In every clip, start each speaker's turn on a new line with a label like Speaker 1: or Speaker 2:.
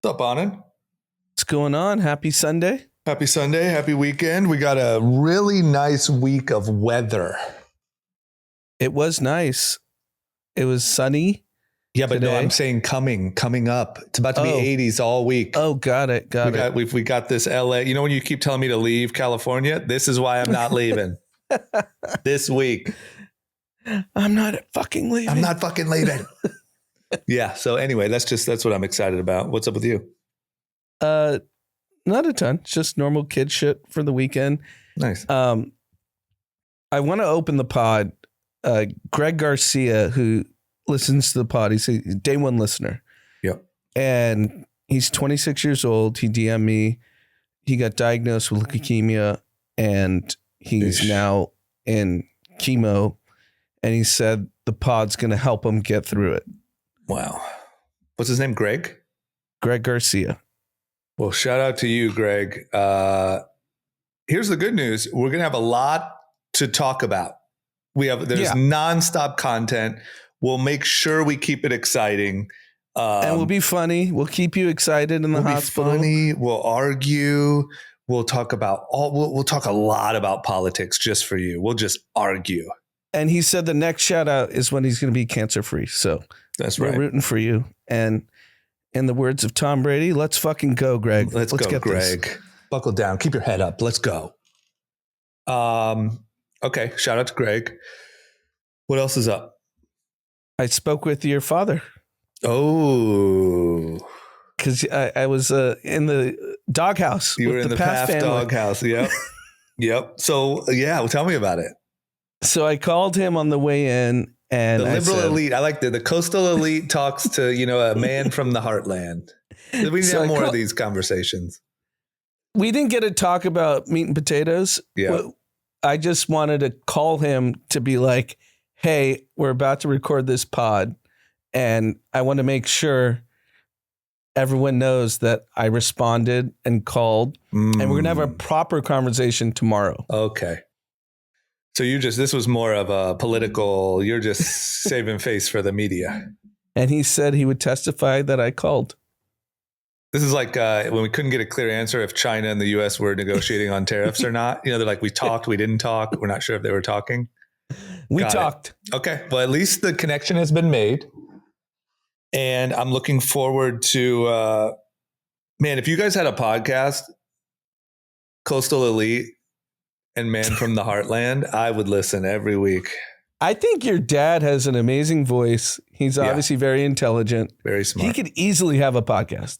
Speaker 1: What's up, Anand?
Speaker 2: What's going on? Happy Sunday.
Speaker 1: Happy Sunday. Happy weekend. We got a really nice week of weather.
Speaker 2: It was nice. It was sunny.
Speaker 1: Yeah, but
Speaker 2: today.
Speaker 1: no, I'm saying coming up. It's about to be 80s all week.
Speaker 2: Oh, got it.
Speaker 1: We got this LA. You know when you keep telling me to leave California? This is why I'm not leaving. This week.
Speaker 2: I'm not fucking leaving.
Speaker 1: I'm not fucking leaving. Yeah. So anyway, that's what I'm excited about. What's up with you?
Speaker 2: Not a ton. It's just normal kid shit for the weekend.
Speaker 1: Nice.
Speaker 2: I want to open the pod. Greg Garcia, who listens to the pod, he's a day one listener.
Speaker 1: Yep.
Speaker 2: And he's 26 years old. He DM'd me. He got diagnosed with leukemia and he's now in chemo. And he said the pod's going to help him get through it.
Speaker 1: Wow. What's his name? Greg?
Speaker 2: Greg Garcia.
Speaker 1: Well, shout out to you, Greg. Here's the good news. We're going to have a lot to talk about. There's nonstop content. We'll make sure we keep it exciting.
Speaker 2: And we'll be funny. We'll keep you excited in the hospital.
Speaker 1: We'll be funny. We'll argue. We'll talk about we'll talk a lot about politics just for you. We'll just argue.
Speaker 2: And he said the next shout out is when he's going to be cancer free. So
Speaker 1: that's right.
Speaker 2: We're rooting for you. And in the words of Tom Brady, let's fucking go, Greg.
Speaker 1: Let's go, Greg. This. Buckle down. Keep your head up. Let's go. Okay. Shout out to Greg. What else is up?
Speaker 2: I spoke with your father.
Speaker 1: Oh.
Speaker 2: Because I was in the doghouse.
Speaker 1: You were in the Pfaff doghouse. Yep. Yep. So, yeah. Well, tell me about it.
Speaker 2: So I called him on the way in. And
Speaker 1: the liberal elite, I like the coastal elite talks to, a man from the heartland. We need to have more of these conversations.
Speaker 2: We didn't get to talk about meat and potatoes.
Speaker 1: Yeah.
Speaker 2: I just wanted to call him to be like, hey, we're about to record this pod. And I want to make sure everyone knows that I responded and called. And we're going to have a proper conversation tomorrow.
Speaker 1: Okay. So this was more of a political, you're just saving face for the media.
Speaker 2: And he said he would testify that I called.
Speaker 1: This is like when we couldn't get a clear answer if China and the U.S. were negotiating on tariffs or not. They're like, we talked, we didn't talk. We're not sure if they were talking.
Speaker 2: We talked.
Speaker 1: Okay. Well, at least the connection has been made. And I'm looking forward to, if you guys had a podcast, Coastal Elite, and Man from the Heartland, I would listen every week.
Speaker 2: I think your dad has an amazing voice. He's obviously very intelligent.
Speaker 1: Very smart.
Speaker 2: He could easily have a podcast.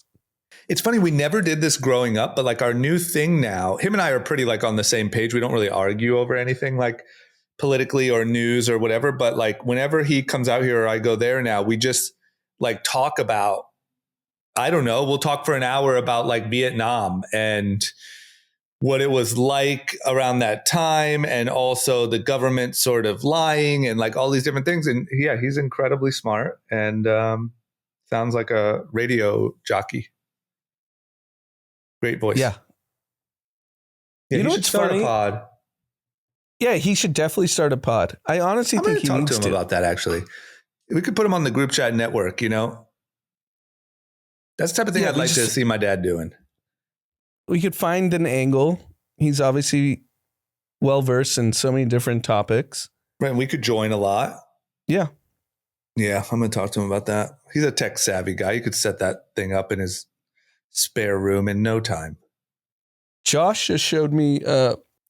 Speaker 1: It's funny, we never did this growing up, but like our new thing now, him and I are pretty like on the same page. We don't really argue over anything like politically or news or whatever. But like whenever he comes out here or I go there now, we just like talk about, I don't know, we'll talk for an hour about like Vietnam and what it was like around that time, and also the government sort of lying and like all these different things. And yeah, he's incredibly smart and sounds like a radio jockey. Great voice.
Speaker 2: Yeah.
Speaker 1: You know what's funny? A pod.
Speaker 2: Yeah, he should definitely start a pod. I honestly think he needs to.
Speaker 1: Talk to him about that, actually. We could put him on the group chat network, That's the type of thing I'd like to see my dad doing.
Speaker 2: We could find an angle. He's obviously well-versed in so many different topics.
Speaker 1: Right. We could join a lot.
Speaker 2: Yeah.
Speaker 1: Yeah. I'm going to talk to him about that. He's a tech savvy guy. You could set that thing up in his spare room in no time.
Speaker 2: Josh just showed me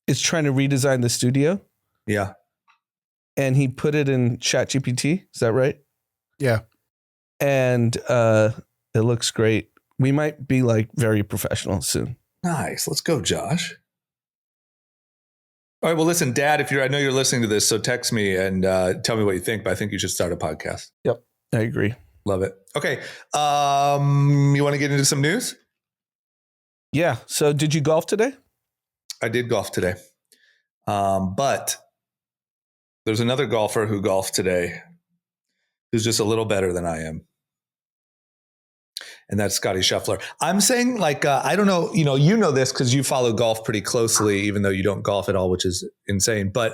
Speaker 2: is trying to redesign the studio.
Speaker 1: Yeah.
Speaker 2: And he put it in ChatGPT. Is that right?
Speaker 3: Yeah.
Speaker 2: And it looks great. We might be like very professional soon.
Speaker 1: Nice. Let's go, Josh. All right. Well, listen, Dad, I know you're listening to this, so text me and tell me what you think, but I think you should start a podcast.
Speaker 2: Yep. I agree.
Speaker 1: Love it. Okay. You want to get into some news?
Speaker 2: Yeah. So did you golf today?
Speaker 1: I did golf today. But there's another golfer who golfed today who's just a little better than I am. And that's Scotty Scheffler. I'm saying like, I don't know, you know this because you follow golf pretty closely, even though you don't golf at all, which is insane. But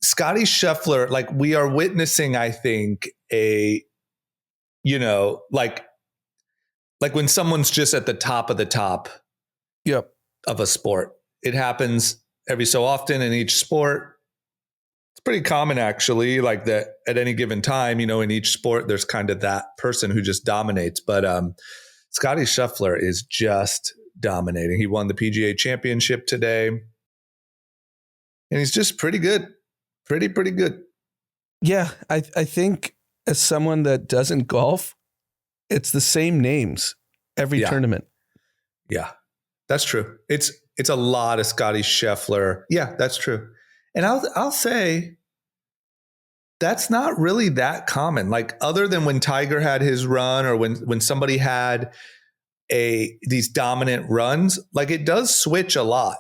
Speaker 1: Scotty Scheffler, like we are witnessing, I think, like Like when someone's just at the top of the top
Speaker 2: Yep.
Speaker 1: of a sport. It happens every so often in each sport. It's pretty common actually, like that at any given time, you know, in each sport, there's kind of that person who just dominates. But Scotty Scheffler is just dominating. He won the PGA Championship today. And he's just pretty good. Pretty good.
Speaker 2: Yeah. I think as someone that doesn't golf, it's the same names every tournament.
Speaker 1: Yeah, that's true. It's a lot of Scotty Scheffler. Yeah, that's true. And I'll say that's not really that common. Like other than when Tiger had his run or when somebody had these dominant runs, like it does switch a lot.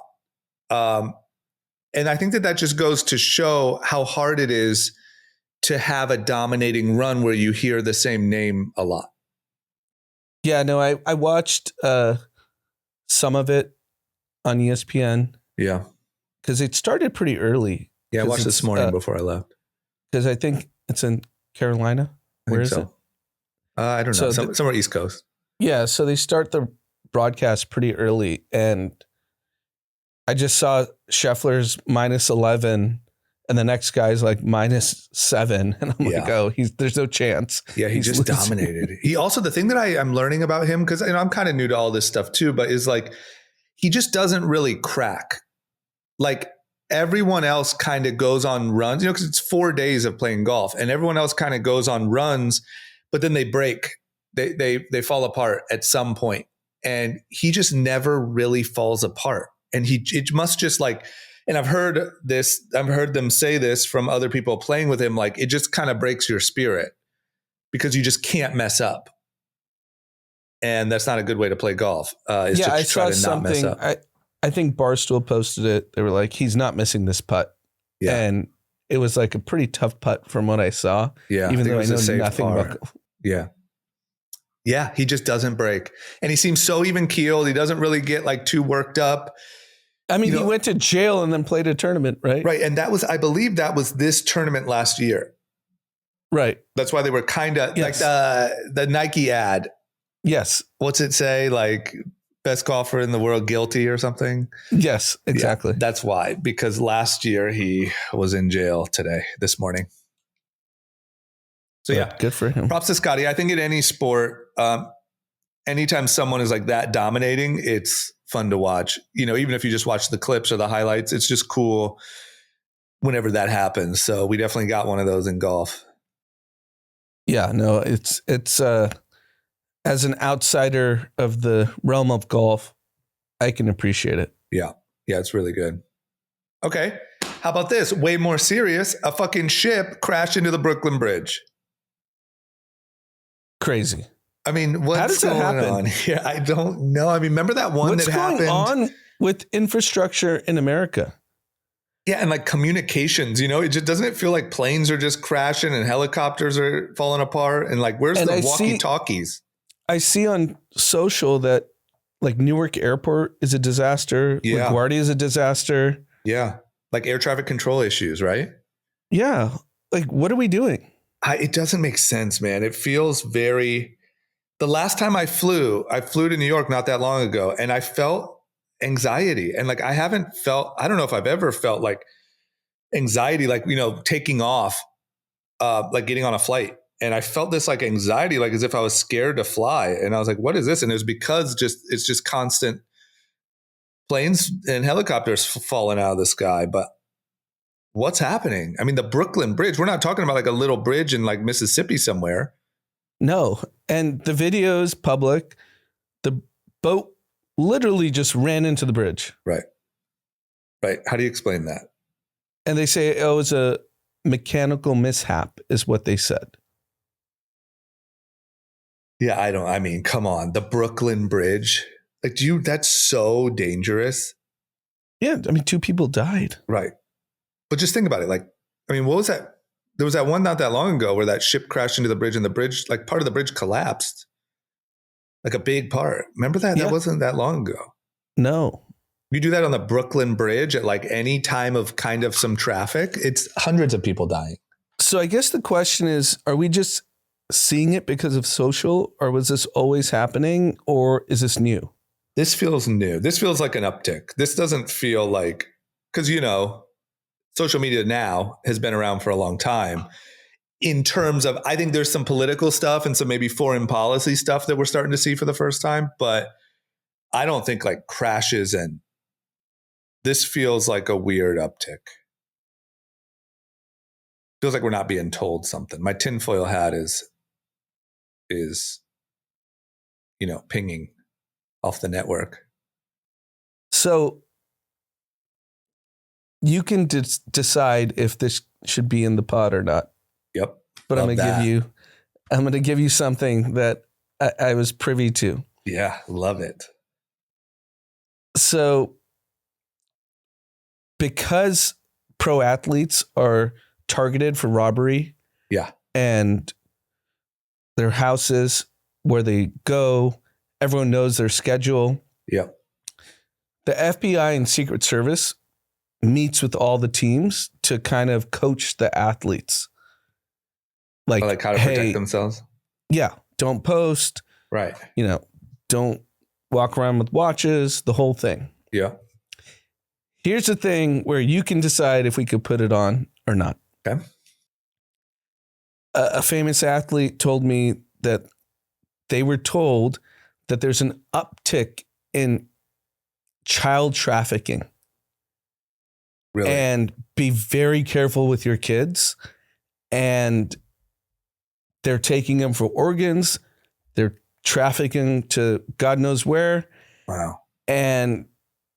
Speaker 1: And I think that just goes to show how hard it is to have a dominating run where you hear the same name a lot.
Speaker 2: Yeah, no, I watched some of it on ESPN.
Speaker 1: Yeah.
Speaker 2: Because it started pretty early.
Speaker 1: Yeah, I watched this morning before I left.
Speaker 2: Because I think it's in Carolina. Where is it?
Speaker 1: I don't know. Somewhere East Coast.
Speaker 2: Yeah, so they start the broadcast pretty early. And I just saw Scheffler's -11 and the next guy's like -7. And I'm like, oh, there's no chance.
Speaker 1: Yeah, he just dominated. He also, the thing that I'm learning about him, because I'm kind of new to all this stuff too, but is like, he just doesn't really crack. Like everyone else kind of goes on runs, you know, because it's 4 days of playing golf and everyone else kind of goes on runs, but then they break. They fall apart at some point. And he just never really falls apart. And it must just like, and I've heard them say this from other people playing with him, like it just kind of breaks your spirit because you just can't mess up. And that's not a good way to play golf. I saw something. Not mess up.
Speaker 2: I think Barstool posted it. They were like, he's not missing this putt. Yeah. And it was like a pretty tough putt from what I saw. Yeah. Even though I know nothing about golf.
Speaker 1: Yeah. Yeah. He just doesn't break. And he seems so even keeled. He doesn't really get like too worked up.
Speaker 2: I mean, he went to jail and then played a tournament, right?
Speaker 1: Right. And I believe that was this tournament last year.
Speaker 2: Right.
Speaker 1: That's why they were kind of like the Nike ad.
Speaker 2: Yes.
Speaker 1: What's it say? Like best golfer in the world guilty or something?
Speaker 2: Yes, exactly.
Speaker 1: Yeah, that's why, because last year he was in jail this morning. So yeah,
Speaker 2: good for him.
Speaker 1: Props to Scotty. I think in any sport, anytime someone is like that dominating, it's fun to watch. You know, even if you just watch the clips or the highlights, it's just cool whenever that happens. So we definitely got one of those in golf.
Speaker 2: Yeah, no, it's as an outsider of the realm of golf, I can appreciate it.
Speaker 1: Yeah. Yeah, it's really good. Okay. How about this? Way more serious. A fucking ship crashed into the Brooklyn Bridge.
Speaker 2: Crazy.
Speaker 1: I mean,
Speaker 2: how does that happen?
Speaker 1: On? Yeah, I don't know. I mean, remember that one that happened?
Speaker 2: What's going on with infrastructure in America?
Speaker 1: Yeah, and like communications, you know, doesn't it feel like planes are just crashing and helicopters are falling apart? And like, where's the walkie-talkies?
Speaker 2: I see on social that like Newark Airport is a disaster.
Speaker 1: Yeah.
Speaker 2: LaGuardia is a disaster.
Speaker 1: Yeah. Like air traffic control issues, right?
Speaker 2: Yeah. Like, what are we doing?
Speaker 1: It doesn't make sense, man. It feels the last time I flew to New York not that long ago, and I felt anxiety. And like, I don't know if I've ever felt like anxiety, like, you know, taking off, like getting on a flight. And I felt this like anxiety, like as if I was scared to fly. And I was like, what is this? And it was because it's just constant planes and helicopters falling out of the sky. But what's happening? I mean, the Brooklyn Bridge, we're not talking about like a little bridge in like Mississippi somewhere.
Speaker 2: No. And the video is public. The boat literally just ran into the bridge.
Speaker 1: Right. Right. How do you explain that?
Speaker 2: And they say it was a mechanical mishap is what they said.
Speaker 1: Yeah, I mean, come on. The Brooklyn Bridge. Like, that's so dangerous.
Speaker 2: Yeah. I mean, 2 people died.
Speaker 1: Right. But just think about it. Like, I mean, what was that? There was that one not that long ago where that ship crashed into the bridge and the bridge, like part of the bridge collapsed. Like a big part. Remember that? Yeah. That wasn't that long ago.
Speaker 2: No.
Speaker 1: You do that on the Brooklyn Bridge at like any time of kind of some traffic, it's hundreds of people dying.
Speaker 2: So I guess the question is, are we just seeing it because of social, or was this always happening, or is this new?
Speaker 1: This feels new. This feels like an uptick. This doesn't feel like, because, social media now has been around for a long time. In terms of, I think there's some political stuff and some maybe foreign policy stuff that we're starting to see for the first time, but I don't think like crashes, and this feels like a weird uptick. Feels like we're not being told something. My tinfoil hat is pinging off the network.
Speaker 2: So you can decide if this should be in the pod or not.
Speaker 1: Yep.
Speaker 2: But I'm going to give you something that I was privy to.
Speaker 1: Yeah, love it.
Speaker 2: So because pro athletes are targeted for robbery,
Speaker 1: yeah,
Speaker 2: and their houses, where they go, everyone knows their schedule.
Speaker 1: Yep.
Speaker 2: The FBI and Secret Service meets with all the teams to kind of coach the athletes. Like
Speaker 1: how to protect themselves?
Speaker 2: Yeah. Don't post.
Speaker 1: Right.
Speaker 2: Don't walk around with watches, the whole thing.
Speaker 1: Yeah.
Speaker 2: Here's the thing where you can decide if we could put it on or not.
Speaker 1: Okay.
Speaker 2: A famous athlete told me that they were told that there's an uptick in child trafficking.
Speaker 1: Really?
Speaker 2: And be very careful with your kids. And they're taking them for organs. They're trafficking to God knows where.
Speaker 1: Wow.
Speaker 2: And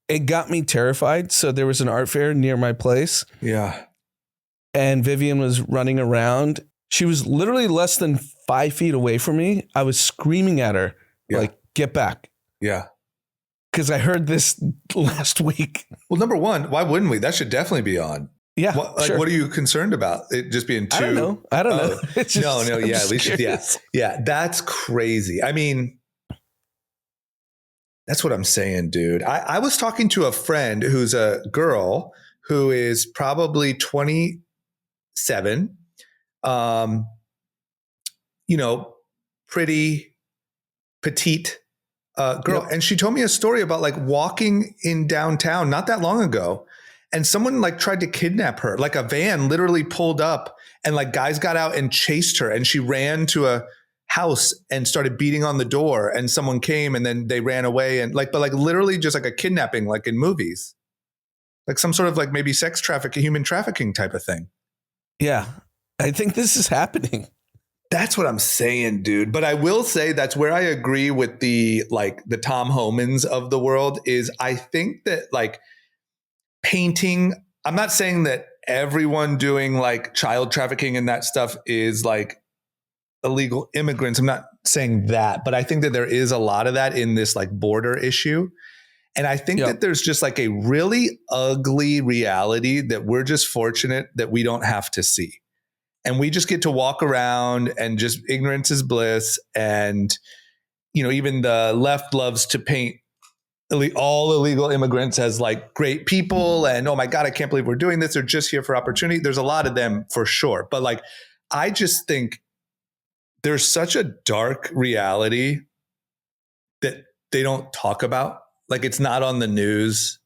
Speaker 2: it got me terrified. So there was an art fair near my place.
Speaker 1: Yeah.
Speaker 2: And Vivian was running around. She was literally less than 5 feet away from me. I was screaming at her, like, get back.
Speaker 1: Yeah.
Speaker 2: Because I heard this last week.
Speaker 1: Well, number one, why wouldn't we? That should definitely be on.
Speaker 2: Yeah.
Speaker 1: Sure. What are you concerned about? It just being too?
Speaker 2: I don't know.
Speaker 1: It's just, no. Yeah. At least, yeah. That's crazy. I mean, that's what I'm saying, dude. I was talking to a friend who's a girl who is probably 27. Pretty petite girl. Yep. And she told me a story about like walking in downtown not that long ago, and someone like tried to kidnap her. Like a van literally pulled up, and like guys got out and chased her, and she ran to a house and started beating on the door, and someone came, and then they ran away, and but literally just like a kidnapping, like in movies, like some sort of like maybe sex trafficking, human trafficking type of thing.
Speaker 2: Yeah. I think this is happening.
Speaker 1: That's what I'm saying, dude. But I will say that's where I agree with the Tom Homans of the world is I think that like painting, I'm not saying that everyone doing like child trafficking and that stuff is like illegal immigrants. I'm not saying that, but I think that there is a lot of that in this like border issue. And I think that there's just like a really ugly reality that we're just fortunate that we don't have to see. And we just get to walk around and just ignorance is bliss. And, even the left loves to paint all illegal immigrants as like great people. And, oh my God, I can't believe we're doing this. They're just here for opportunity. There's a lot of them for sure. But like, I just think there's such a dark reality that they don't talk about. Like it's not on the news.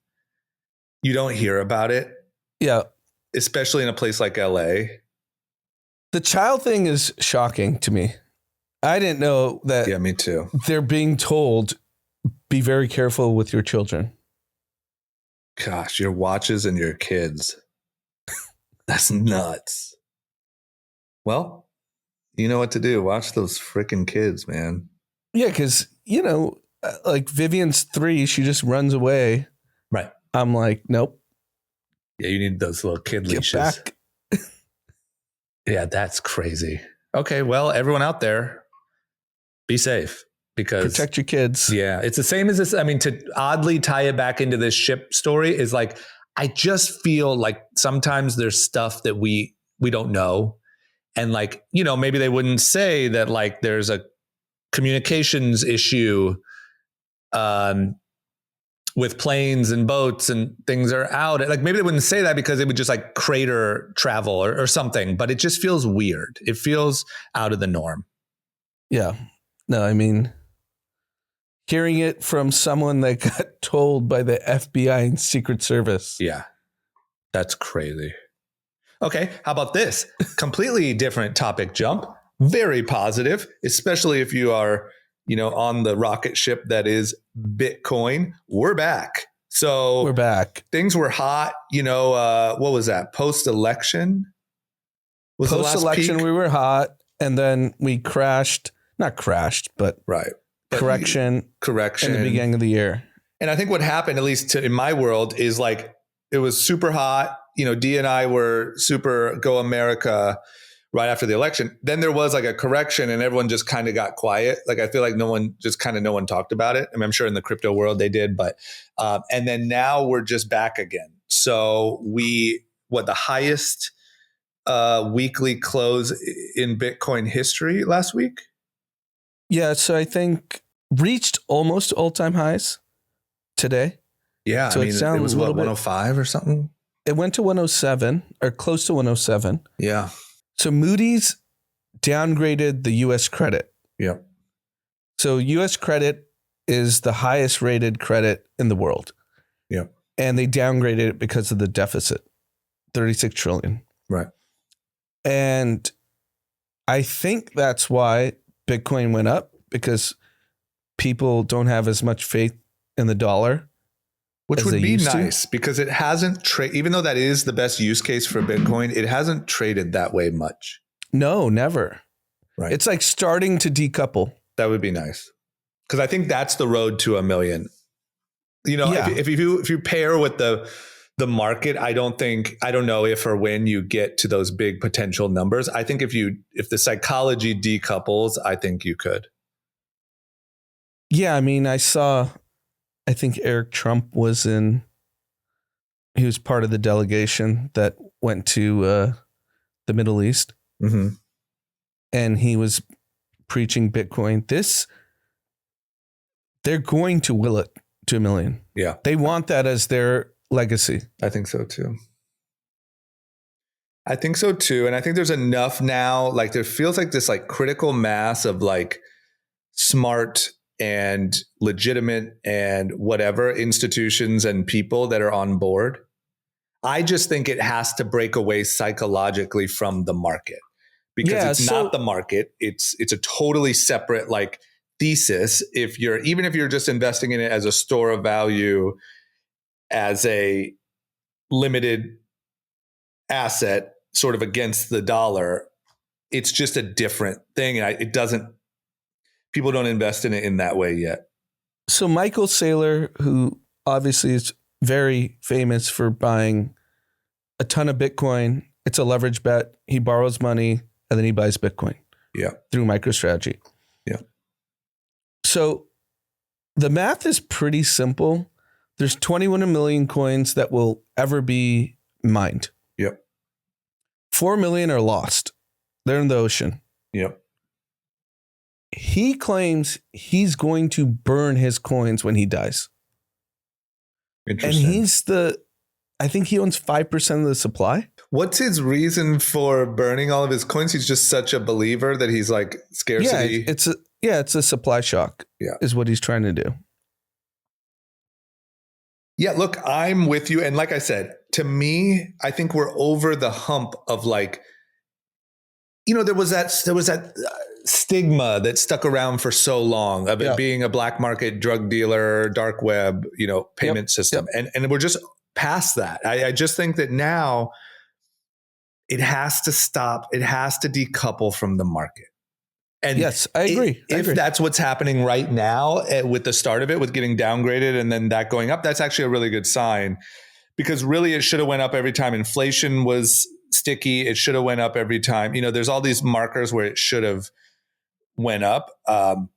Speaker 1: You don't hear about it.
Speaker 2: Yeah.
Speaker 1: Especially in a place like LA.
Speaker 2: The child thing is shocking to me. I didn't know that.
Speaker 1: Yeah, me too.
Speaker 2: They're being told, be very careful with your children.
Speaker 1: Gosh, your watches and your kids. That's nuts. Well, you know what to do. Watch those freaking kids, man.
Speaker 2: Yeah, because, like Vivian's 3, she just runs away.
Speaker 1: Right.
Speaker 2: I'm like, nope.
Speaker 1: Yeah, you need those little kid leashes.
Speaker 2: Get back.
Speaker 1: Yeah, that's crazy. Okay, well, everyone out there, be safe because
Speaker 2: protect your kids.
Speaker 1: Yeah, it's the same as this. I mean, to oddly tie it back into this ship story is like, I just feel like sometimes there's stuff that we don't know. And like, maybe they wouldn't say that like there's a communications issue with planes and boats and things are out. Like maybe they wouldn't say that because it would just like crater travel or something, but it just feels weird. It feels out of the norm.
Speaker 2: Yeah. No, I mean, hearing it from someone that got told by the FBI and Secret Service.
Speaker 1: Yeah, that's crazy. Okay, how about this? Completely different topic jump. Very positive, especially if you are, on the rocket ship that is Bitcoin. We're back. So
Speaker 2: We're back.
Speaker 1: Things were hot. What was that? Post-election?
Speaker 2: Post-election, we were hot, and then we crashed. Not crashed, but
Speaker 1: right.
Speaker 2: Correction in the beginning of the year.
Speaker 1: And I think what happened, at least in my world, is like it was super hot. Dee and I were super go America right after the election. Then there was like a correction and everyone just kind of got quiet. Like I feel like no one talked about it. I mean, I'm sure in the crypto world they did, but and then now we're just back again. So the highest weekly close in Bitcoin history last week?
Speaker 2: Yeah, so I think reached almost all-time highs today.
Speaker 1: Yeah,
Speaker 2: so
Speaker 1: it was 105 or something?
Speaker 2: It went to 107 or close to 107.
Speaker 1: Yeah.
Speaker 2: So Moody's downgraded the U.S. credit.
Speaker 1: Yeah.
Speaker 2: So U.S. credit is the highest rated credit in the world.
Speaker 1: Yeah.
Speaker 2: And they downgraded it because of the deficit, 36 trillion.
Speaker 1: Right.
Speaker 2: And I think that's why Bitcoin went up, because people don't have as much faith in the dollar.
Speaker 1: Which would be nice because it hasn't even though that is the best use case for Bitcoin, it hasn't traded that way much.
Speaker 2: No, never.
Speaker 1: Right.
Speaker 2: It's like starting to decouple.
Speaker 1: That would be nice. Because I think that's the road to $1 million. If you pair with the market, I don't know if or when you get to those big potential numbers. I think if the psychology decouples, I think you could.
Speaker 2: Yeah, I mean, I think Eric Trump he was part of the delegation that went to the Middle East.
Speaker 1: Mm-hmm.
Speaker 2: And he was preaching Bitcoin. They're going to will it to $1 million.
Speaker 1: Yeah.
Speaker 2: They want that as their legacy.
Speaker 1: I think so too. And I think there's enough now, like there feels like this like critical mass of like smart and legitimate and whatever institutions and people that are on board. I just think it has to break away psychologically from the market because it's not the market. It's a totally separate like thesis. Even if you're just investing in it as a store of value, as a limited asset sort of against the dollar, it's just a different thing. And people don't invest in it in that way yet.
Speaker 2: So Michael Saylor, who obviously is very famous for buying a ton of Bitcoin, it's a leverage bet. He borrows money and then he buys Bitcoin.
Speaker 1: Yeah.
Speaker 2: Through MicroStrategy.
Speaker 1: Yeah.
Speaker 2: So the math is pretty simple. There's 21 million coins that will ever be mined.
Speaker 1: Yep.
Speaker 2: 4 million are lost. They're in the ocean.
Speaker 1: Yep.
Speaker 2: He claims he's going to burn his coins when he dies.
Speaker 1: Interesting.
Speaker 2: And I think he owns 5% of the supply.
Speaker 1: What's his reason for burning all of his coins? He's just such a believer that he's like scarcity.
Speaker 2: Yeah, it's a supply shock.
Speaker 1: Yeah.
Speaker 2: Is what he's trying to do.
Speaker 1: Yeah, look, I'm with you. And like I said, to me, I think we're over the hump of like, there was that stigma that stuck around for so long of it being a black market drug dealer, dark web, payment system. And we're just past that. I just think that now it has to stop. It has to decouple from the market. And
Speaker 2: yes, I agree.
Speaker 1: If that's what's happening right now with the start of it, with getting downgraded and then that going up, that's actually a really good sign, because really it should have went up every time inflation was sticky. It should have went up every time. There's all these markers where it should have went up, and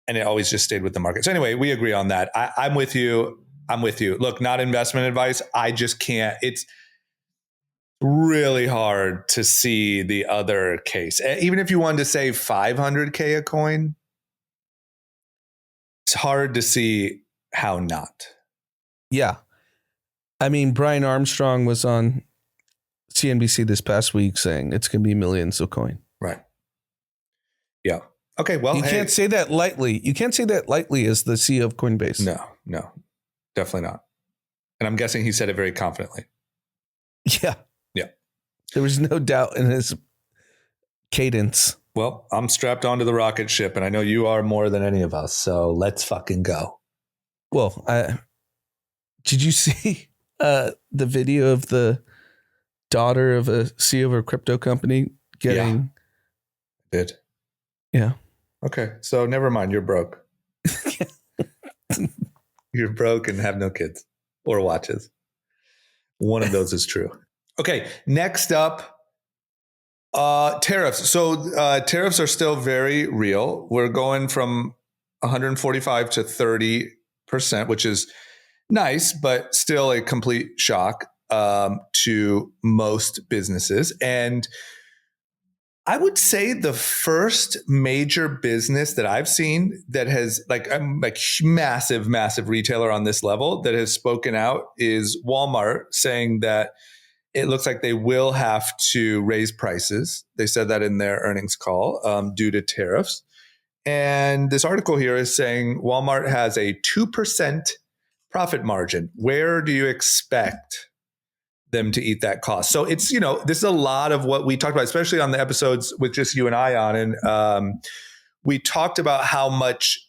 Speaker 1: it always just stayed with the market. So anyway, we agree on that. I'm with you. Look, not investment advice. I just can't. It's really hard to see the other case. Even if you wanted to save 500K a coin, it's hard to see how not.
Speaker 2: Yeah. I mean, Brian Armstrong was on CNBC this past week saying it's going to be millions of coin.
Speaker 1: Right. Yeah. Okay. Well,
Speaker 2: You can't say that lightly. You can't say that lightly as the CEO of Coinbase.
Speaker 1: No, definitely not. And I'm guessing he said it very confidently.
Speaker 2: Yeah.
Speaker 1: Yeah.
Speaker 2: There was no doubt in his cadence.
Speaker 1: Well, I'm strapped onto the rocket ship, and I know you are more than any of us. So let's fucking go.
Speaker 2: Well, did you see the video of the daughter of a CEO of a crypto company getting?
Speaker 1: Yeah. Did.
Speaker 2: Yeah.
Speaker 1: Okay. So never mind. You're broke. You're broke and have no kids or watches. One of those is true. Okay. Next up, tariffs. So tariffs are still very real. We're going from 145 to 30%, which is nice, but still a complete shock to most businesses. And I would say the first major business that I've seen that has I'm like massive retailer on this level that has spoken out is Walmart, saying that it looks like they will have to raise prices. They said that in their earnings call due to tariffs. And this article here is saying Walmart has a 2% profit margin. Where do you expect them to eat that cost? So it's, this is a lot of what we talked about, especially on the episodes with just you and I on. And we talked about how much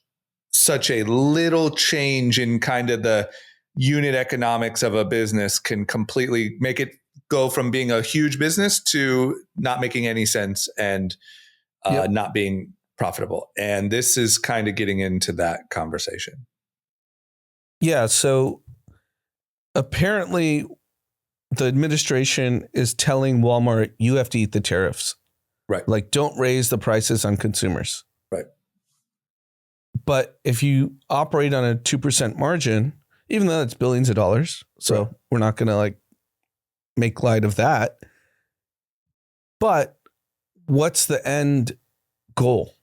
Speaker 1: such a little change in kind of the unit economics of a business can completely make it go from being a huge business to not making any sense and not being profitable. And this is kind of getting into that conversation.
Speaker 2: Yeah. So apparently the administration is telling Walmart, you have to eat the tariffs.
Speaker 1: Right.
Speaker 2: Like, don't raise the prices on consumers.
Speaker 1: Right.
Speaker 2: But if you operate on a 2% margin, even though it's billions of dollars, so
Speaker 1: right.
Speaker 2: we're not going to make light of that. But what's the end goal?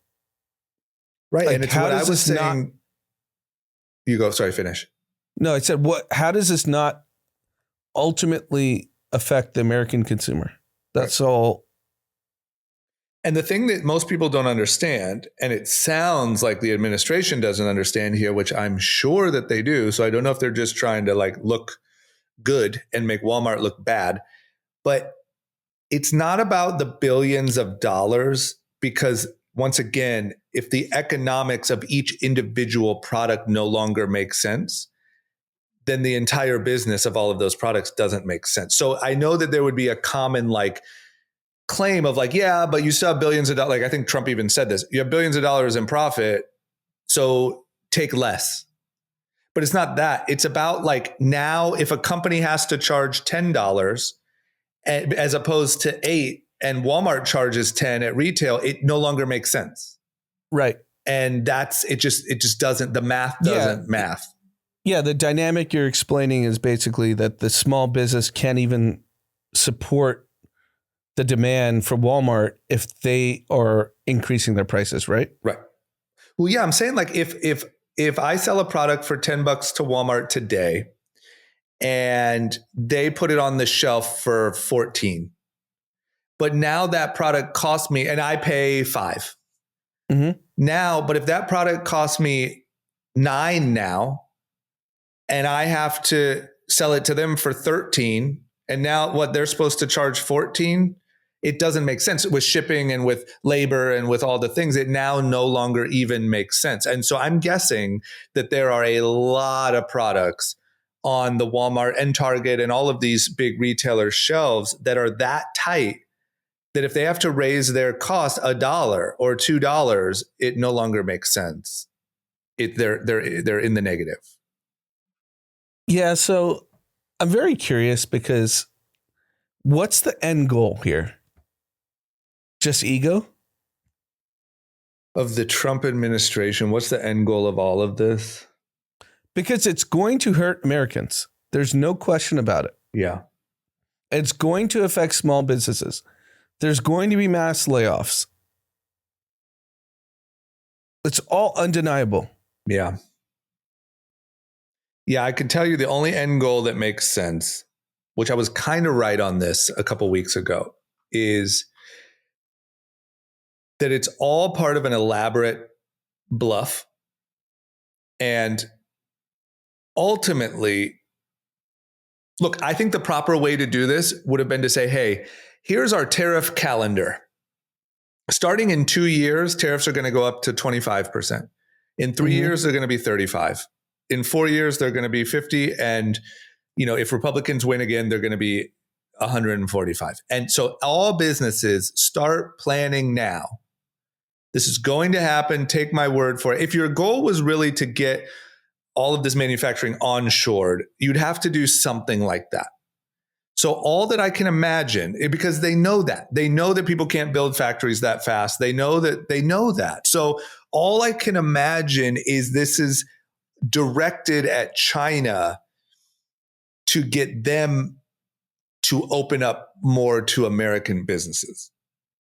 Speaker 1: Right. And it's what I was saying. You go. Sorry, finish.
Speaker 2: No, I said, how does this not ultimately affect the American consumer? That's right. All.
Speaker 1: And the thing that most people don't understand, and it sounds like the administration doesn't understand here, which I'm sure that they do. So I don't know if they're just trying to look good and make Walmart look bad, but it's not about the billions of dollars, because once again, if the economics of each individual product no longer makes sense, then the entire business of all of those products doesn't make sense. So I know that there would be a common claim of yeah, but you still have billions of dollars. I think Trump even said this. You have billions of dollars in profit, so take less. But it's not that. It's about now if a company has to charge $10 as opposed to $8 and Walmart charges 10 at retail, it no longer makes sense.
Speaker 2: Right.
Speaker 1: And it just doesn't, the math doesn't math.
Speaker 2: Yeah, the dynamic you're explaining is basically that the small business can't even support the demand for Walmart if they are increasing their prices, right?
Speaker 1: Right. Well, yeah, I'm saying if I sell a product for $10 to Walmart today and they put it on the shelf for 14, but now that product costs me, and I pay 5 now, but if that product costs me 9 now, and I have to sell it to them for 13, and now what they're supposed to charge 14, it doesn't make sense with shipping and with labor and with all the things. It now no longer even makes sense. And so I'm guessing that there are a lot of products on the Walmart and Target and all of these big retailer shelves that are that tight that if they have to raise their cost $1 or $2, it no longer makes sense. They're in the negative.
Speaker 2: Yeah, so I'm very curious because what's the end goal here? Just ego?
Speaker 1: Of the Trump administration, what's the end goal of all of this?
Speaker 2: Because it's going to hurt Americans. There's no question about it.
Speaker 1: Yeah.
Speaker 2: It's going to affect small businesses. There's going to be mass layoffs. It's all undeniable.
Speaker 1: Yeah. Yeah, I can tell you the only end goal that makes sense, which I was kind of right on this a couple weeks ago, is that it's all part of an elaborate bluff. And ultimately, look, I think the proper way to do this would have been to say, hey, here's our tariff calendar. Starting in 2 years, tariffs are going to go up to 25%. In 3 years, they're going to be 35. In 4 years, they're going to be 50. And, if Republicans win again, they're going to be 145. And so all businesses start planning now. This is going to happen. Take my word for it. If your goal was really to get all of this manufacturing onshored, you'd have to do something like that. So all that I can imagine, because they know that people can't build factories that fast. They know that. So all I can imagine is this is directed at China to get them to open up more to American businesses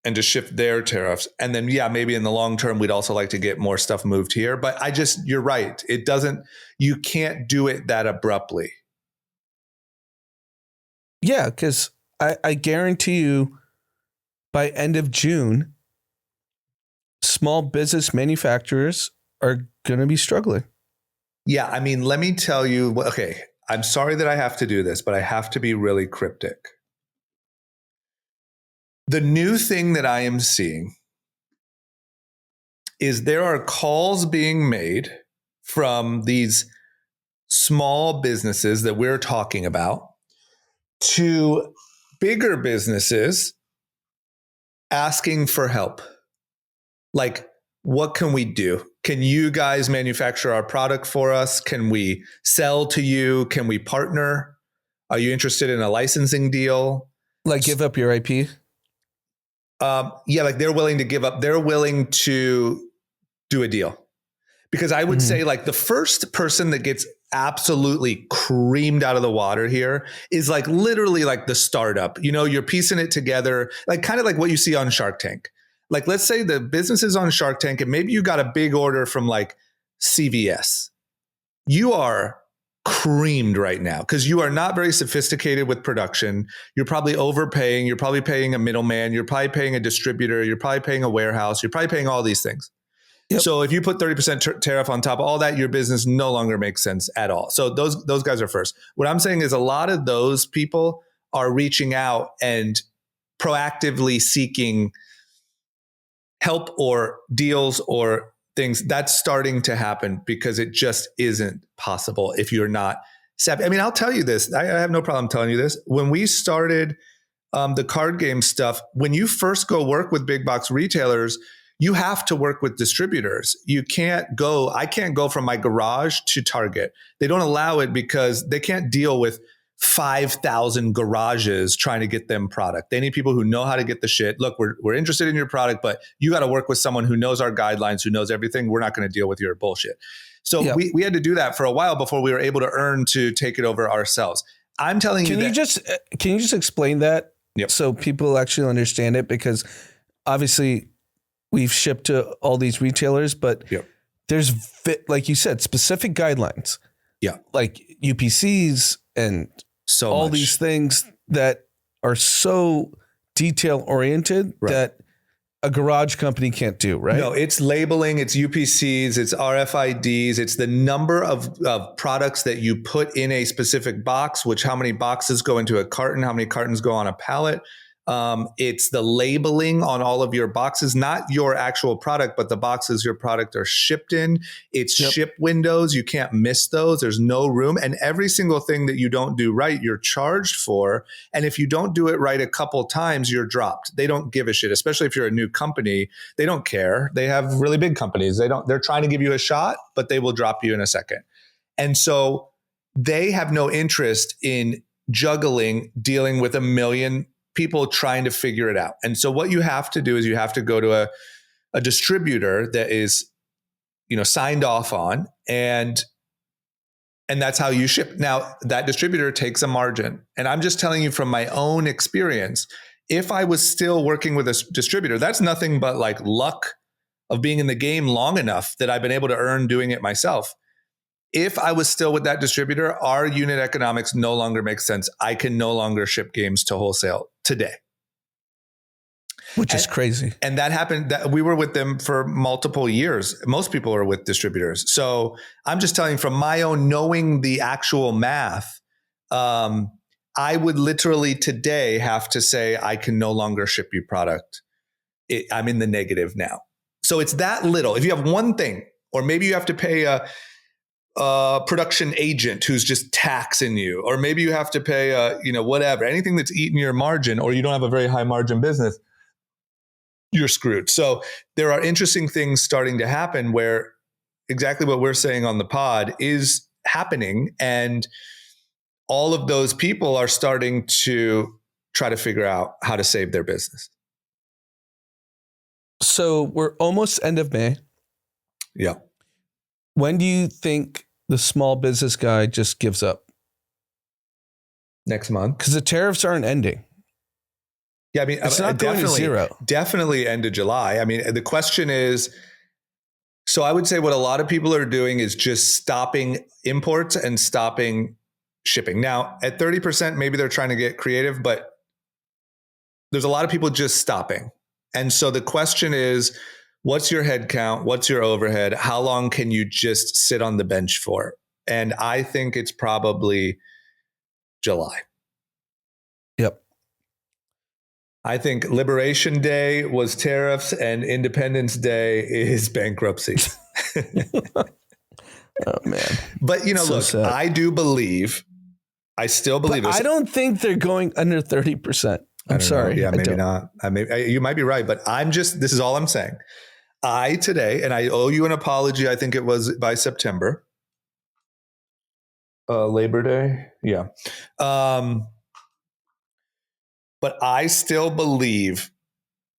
Speaker 1: and to shift their tariffs. And then, maybe in the long term, we'd also like to get more stuff moved here. But you're right. You can't do it that abruptly.
Speaker 2: Yeah, because I guarantee you by end of June, small business manufacturers are going to be struggling.
Speaker 1: Yeah, I mean, let me tell you, okay, I'm sorry that I have to do this, but I have to be really cryptic. The new thing that I am seeing is there are calls being made from these small businesses that we're talking about to bigger businesses asking for help. Like, what can we do? Can you guys manufacture our product for us? Can we sell to you? Can we partner? Are you interested in a licensing deal?
Speaker 2: Like give up your IP?
Speaker 1: Like they're willing to give up. They're willing to do a deal. Because I would say like the first person that gets absolutely creamed out of the water here is like literally like the startup. You're piecing it together, like kind of like what you see on Shark Tank. Like, let's say the business is on Shark Tank and maybe you got a big order from like CVS. You are creamed right now because you are not very sophisticated with production. You're probably overpaying. You're probably paying a middleman. You're probably paying a distributor. You're probably paying a warehouse. You're probably paying all these things. Yep. So if you put 30% tariff on top of all that, your business no longer makes sense at all. So those guys are first. What I'm saying is a lot of those people are reaching out and proactively seeking help or deals or things. That's starting to happen because it just isn't possible if you're not savvy. I mean, I'll tell you this. I have no problem telling you this. When we started the card game stuff, when you first go work with big box retailers, you have to work with distributors. I can't go from my garage to Target. They don't allow it because they can't deal with 5,000 garages trying to get them product. They need people who know how to get the shit. Look, we're interested in your product, but you got to work with someone who knows our guidelines, who knows everything. We're not going to deal with your bullshit. So we had to do that for a while before we were able to earn to take it over ourselves. I'm telling you that.
Speaker 2: Can you just explain that so people actually understand it? Because obviously we've shipped to all these retailers, but there's, like you said, specific guidelines.
Speaker 1: Yeah.
Speaker 2: Like UPCs and all these things that are so detail oriented that a garage company can't do, right?
Speaker 1: No, it's labeling, it's UPCs, it's RFIDs, it's the number of products that you put in a specific box, how many boxes go into a carton, how many cartons go on a pallet. It's the labeling on all of your boxes, not your actual product, but the boxes your product are shipped in. It's ship windows. You can't miss those. There's no room. And every single thing that you don't do right, you're charged for. And if you don't do it right a couple times, you're dropped. They don't give a shit, especially if you're a new company. They don't care. They have really big companies. They're trying to give you a shot, but they will drop you in a second. And so they have no interest in dealing with a million people trying to figure it out. And so what you have to do is you have to go to a distributor that is, signed off on, and that's how you ship. Now, that distributor takes a margin. And I'm just telling you from my own experience, if I was still working with a distributor, that's nothing but like luck of being in the game long enough that I've been able to earn doing it myself. If I was still with that distributor, our unit economics no longer makes sense. I can no longer ship games to wholesale today.
Speaker 2: which is crazy.
Speaker 1: And that happened, that we were with them for multiple years. Most people are with distributors. So I'm just telling you from my own knowing the actual math, I would literally today have to say, I can no longer ship you product. I'm in the negative now. So it's that little. If you have one thing, or maybe you have to pay a production agent who's just taxing you, or maybe you have to pay whatever, anything that's eating your margin, or you don't have a very high margin business, you're screwed. So there are interesting things starting to happen where exactly what we're saying on the pod is happening. And all of those people are starting to try to figure out how to save their business.
Speaker 2: So we're almost end of May.
Speaker 1: Yeah.
Speaker 2: When do you think the small business guy just gives up?
Speaker 1: Next month.
Speaker 2: Because the tariffs aren't ending.
Speaker 1: Yeah, I mean,
Speaker 2: it's not going to zero.
Speaker 1: Definitely end of July. I mean, the question is, so I would say what a lot of people are doing is just stopping imports and stopping shipping. Now, at 30%, maybe they're trying to get creative, but there's a lot of people just stopping. And so the question is, what's your head count? What's your overhead? How long can you just sit on the bench for? And I think it's probably July.
Speaker 2: Yep.
Speaker 1: I think Liberation Day was tariffs and Independence Day is bankruptcy.
Speaker 2: Oh, man.
Speaker 1: But, look, sad. I still believe it.
Speaker 2: I don't think they're going under 30%. I'm sorry.
Speaker 1: Yeah, maybe not. You might be right, but this is all I'm saying. Today, and I owe you an apology. I think it was by September. Labor Day. Yeah. But I still believe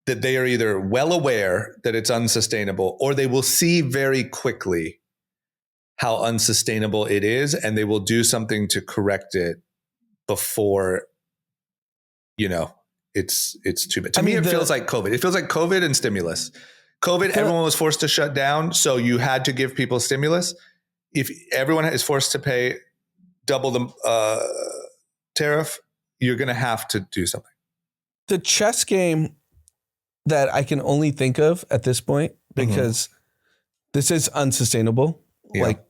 Speaker 1: that they are either well aware that it's unsustainable, or they will see very quickly how unsustainable it is, and they will do something to correct it before, it's too bad. To me, it feels like COVID. It feels like COVID and stimulus. COVID, everyone was forced to shut down, so you had to give people stimulus. If everyone is forced to pay double the tariff, you're going to have to do something. The
Speaker 2: chess game that I can only think of at this point, because this is unsustainable. Yeah. Like,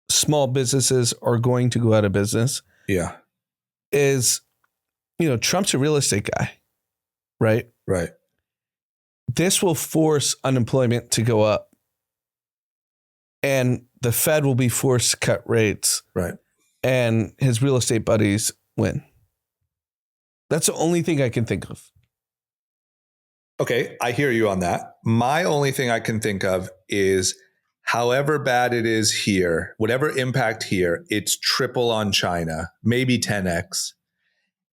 Speaker 2: small businesses are going to go out of business.
Speaker 1: Yeah.
Speaker 2: Is, Trump's a real estate guy, right?
Speaker 1: Right.
Speaker 2: This will force unemployment to go up, and the Fed will be forced to cut rates.
Speaker 1: Right.
Speaker 2: And his real estate buddies win. That's the only thing I can think of.
Speaker 1: Okay, I hear you on that. My only thing I can think of is, however bad it is here, whatever impact here, it's triple on China, maybe 10x.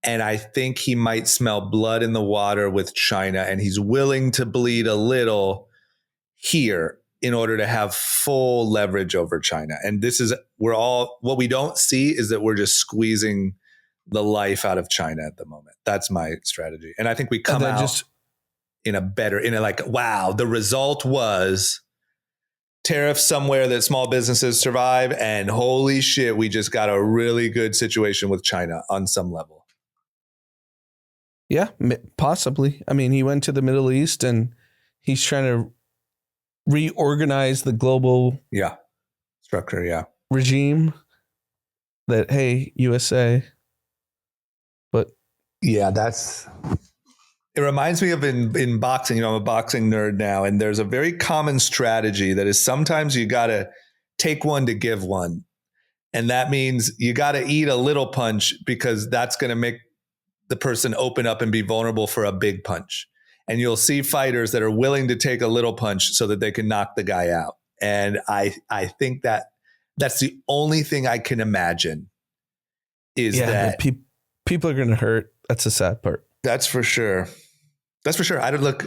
Speaker 1: And I think he might smell blood in the water with China, and he's willing to bleed a little here in order to have full leverage over China. And what we don't see is that we're just squeezing the life out of China at the moment. That's my strategy. And I think we come out wow, the result was tariffs somewhere that small businesses survive. And holy shit, we just got a really good situation with China on some level.
Speaker 2: Yeah, possibly. I mean, he went to the Middle East and he's trying to reorganize the global
Speaker 1: structure,
Speaker 2: regime that, hey, USA. But
Speaker 1: yeah, it reminds me of in boxing. I'm a boxing nerd now, and there's a very common strategy that is sometimes you got to take one to give one. And that means you got to eat a little punch, because that's going to make the person open up and be vulnerable for a big punch. And you'll see fighters that are willing to take a little punch so that they can knock the guy out. And I think that's the only thing I can imagine is that
Speaker 2: people are going to hurt. That's the sad part.
Speaker 1: That's for sure. I don't look.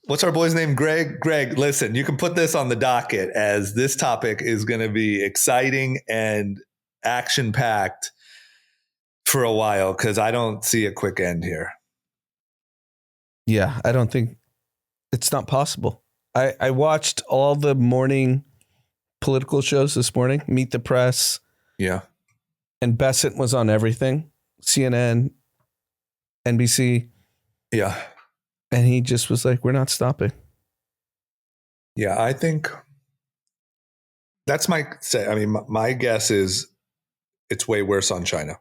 Speaker 1: What's our boy's name? Greg. Listen, you can put this on the docket, as this topic is going to be exciting and action packed for a while, because I don't see a quick end here.
Speaker 2: Yeah, I don't think it's not possible. I watched all the morning political shows this morning, Meet the Press.
Speaker 1: Yeah.
Speaker 2: And Bessent was on everything. CNN, NBC.
Speaker 1: Yeah.
Speaker 2: And he just was like, we're not stopping.
Speaker 1: Yeah. I think that's my guess is it's way worse on China.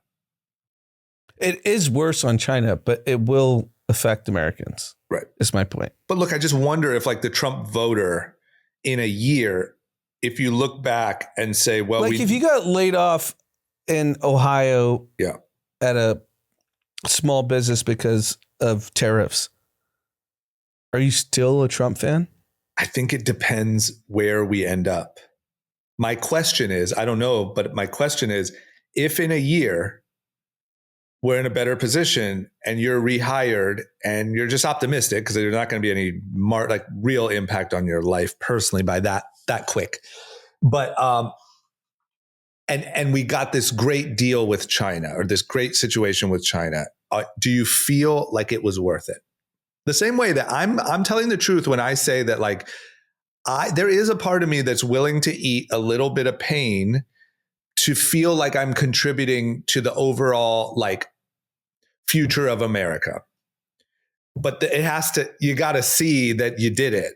Speaker 2: It is worse on China, but it will affect Americans.
Speaker 1: Right.
Speaker 2: Is my point.
Speaker 1: But look, I just wonder if like the Trump voter in a year, if you look back and say, well,
Speaker 2: like if you got laid off in Ohio at a small business because of tariffs, are you still a Trump fan?
Speaker 1: I think it depends where we end up. My question is, I don't know, but my question is, if in a year we're in a better position and you're rehired and you're just optimistic because there's not going to be any real impact on your life personally by that quick. But and we got this great deal with China or this great situation with China. Do you feel like it was worth it? The same way that I'm telling the truth when I say that like there is a part of me that's willing to eat a little bit of pain to feel like I'm contributing to the overall like future of America. But you got to see that you did it.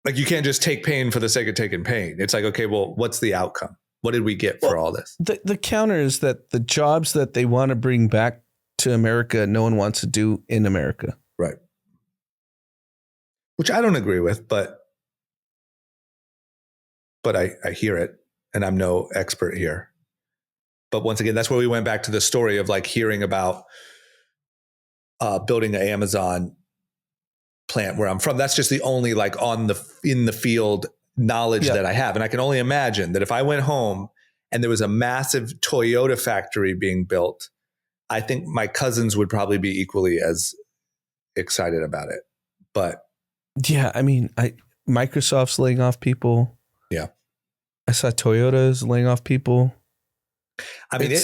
Speaker 1: Like you can't just take pain for the sake of taking pain. It's like, okay, well, what's the outcome? What did we get for all this?
Speaker 2: The counter is that the jobs that they want to bring back to America, no one wants to do in America.
Speaker 1: Right. Which I don't agree with, but I hear it and I'm no expert here. But once again, that's where we went back to the story of like hearing about building an Amazon plant where I'm from. That's just the only like in the field knowledge that I have. And I can only imagine that if I went home and there was a massive Toyota factory being built, I think my cousins would probably be equally as excited about it. But
Speaker 2: yeah, I mean, Microsoft's laying off people.
Speaker 1: Yeah.
Speaker 2: I saw Toyota's laying off people.
Speaker 1: I mean,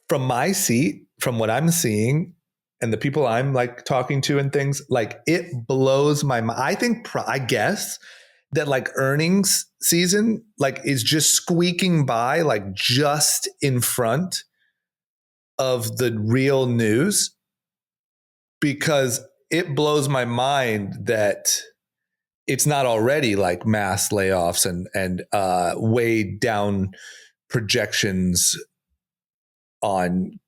Speaker 1: from my seat, from what I'm seeing and the people I'm like talking to and things, like it blows my mind. I guess that like earnings season like is just squeaking by like just in front of the real news, because it blows my mind that it's not already like mass layoffs and weighed down projections on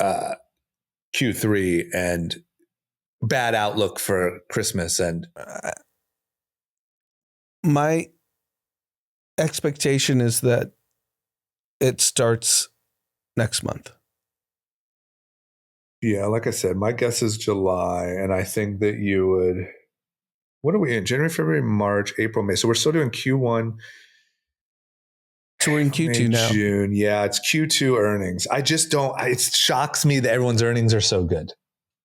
Speaker 1: Q3 and bad outlook for Christmas. And
Speaker 2: my expectation is that it starts next month.
Speaker 1: Yeah, like I said, my guess is July, and I think that you would. What are we in? January, February, March, April, May. So we're still doing Q1.
Speaker 2: So we're in Q2 now.
Speaker 1: June. Yeah, it's Q2 earnings. I just don't. It shocks me that everyone's earnings are so good,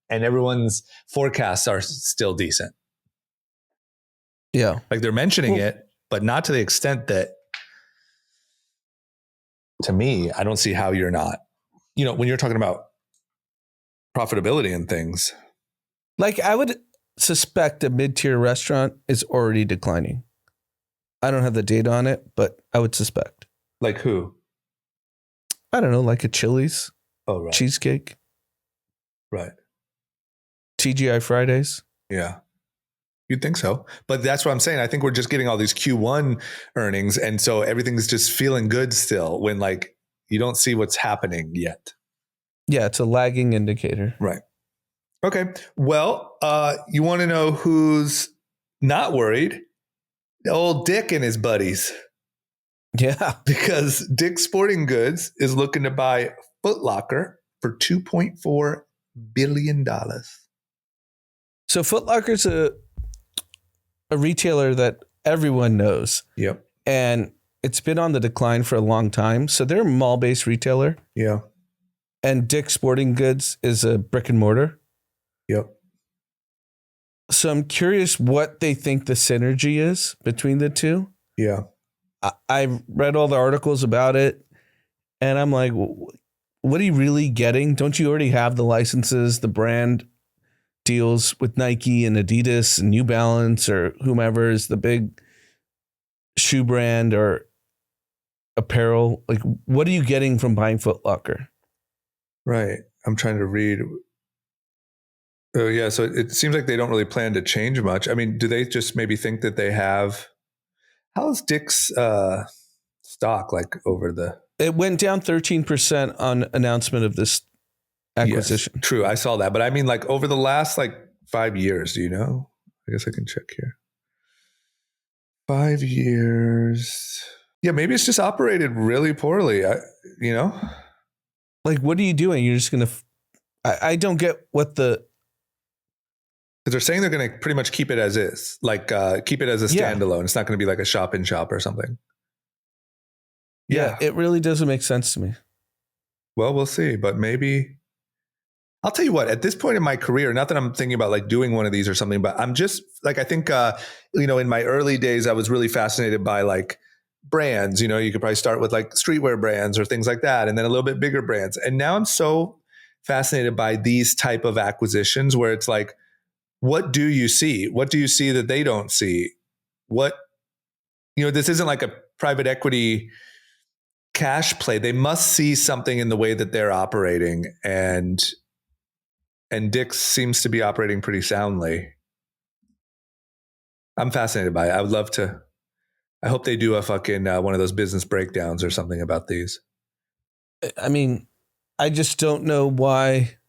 Speaker 1: and everyone's forecasts are still decent.
Speaker 2: Yeah,
Speaker 1: like they're mentioning it, but not to the extent that. To me, I don't see how you're not. You know, when you're talking about profitability and things.
Speaker 2: Like I would suspect a mid-tier restaurant is already declining. I don't have the data on it, but I would suspect.
Speaker 1: Like who?
Speaker 2: I don't know, like a Chili's.
Speaker 1: Oh, right.
Speaker 2: Cheesecake.
Speaker 1: Right.
Speaker 2: TGI Fridays.
Speaker 1: Yeah. You'd think so. But that's what I'm saying. I think we're just getting all these Q1 earnings. And so everything's just feeling good still when like you don't see what's happening yet.
Speaker 2: Yeah, it's a lagging indicator.
Speaker 1: Right. Okay. Well, you want to know who's not worried? Old Dick and his buddies.
Speaker 2: Yeah.
Speaker 1: Because Dick's Sporting Goods is looking to buy Foot Locker for $2.4 billion.
Speaker 2: So Foot Locker's a retailer that everyone knows.
Speaker 1: Yep.
Speaker 2: And it's been on the decline for a long time. So they're a mall-based retailer.
Speaker 1: Yeah.
Speaker 2: And Dick's Sporting Goods is a brick and mortar.
Speaker 1: Yep.
Speaker 2: So I'm curious what they think the synergy is between the two.
Speaker 1: Yeah.
Speaker 2: I've read all the articles about it, and I'm like, what are you really getting? Don't you already have the licenses, the brand deals with Nike and Adidas and New Balance or whomever is the big shoe brand or apparel? Like, what are you getting from buying Foot Locker?
Speaker 1: Right. I'm trying to read. Oh yeah, so it seems like they don't really plan to change much. I mean, do they just maybe think that they have? How's Dick's stock like over the?
Speaker 2: It went down 13% on announcement of this acquisition.
Speaker 1: Yes, true. I saw that, but I mean, like over the last like 5 years. Do you know? I guess I can check here. 5 years. Yeah, maybe it's just operated really poorly.
Speaker 2: Like, what are you doing? You're just gonna. I don't get what the.
Speaker 1: Because they're saying they're going to pretty much keep it as is, like keep it as a standalone. Yeah. It's not going to be like a shop in shop or something.
Speaker 2: Yeah, it really doesn't make sense to me.
Speaker 1: Well, we'll see, but maybe I'll tell you what, at this point in my career, not that I'm thinking about like doing one of these or something, but I'm just like, I think, in my early days, I was really fascinated by like brands. You could probably start with like streetwear brands or things like that, and then a little bit bigger brands. And now I'm so fascinated by these type of acquisitions where it's like, what do you see? What do you see that they don't see? This isn't like a private equity cash play. They must see something in the way that they're operating. And Dick's seems to be operating pretty soundly. I'm fascinated by it. I would love to. I hope they do a fucking one of those business breakdowns or something about these.
Speaker 2: I mean, I just don't know why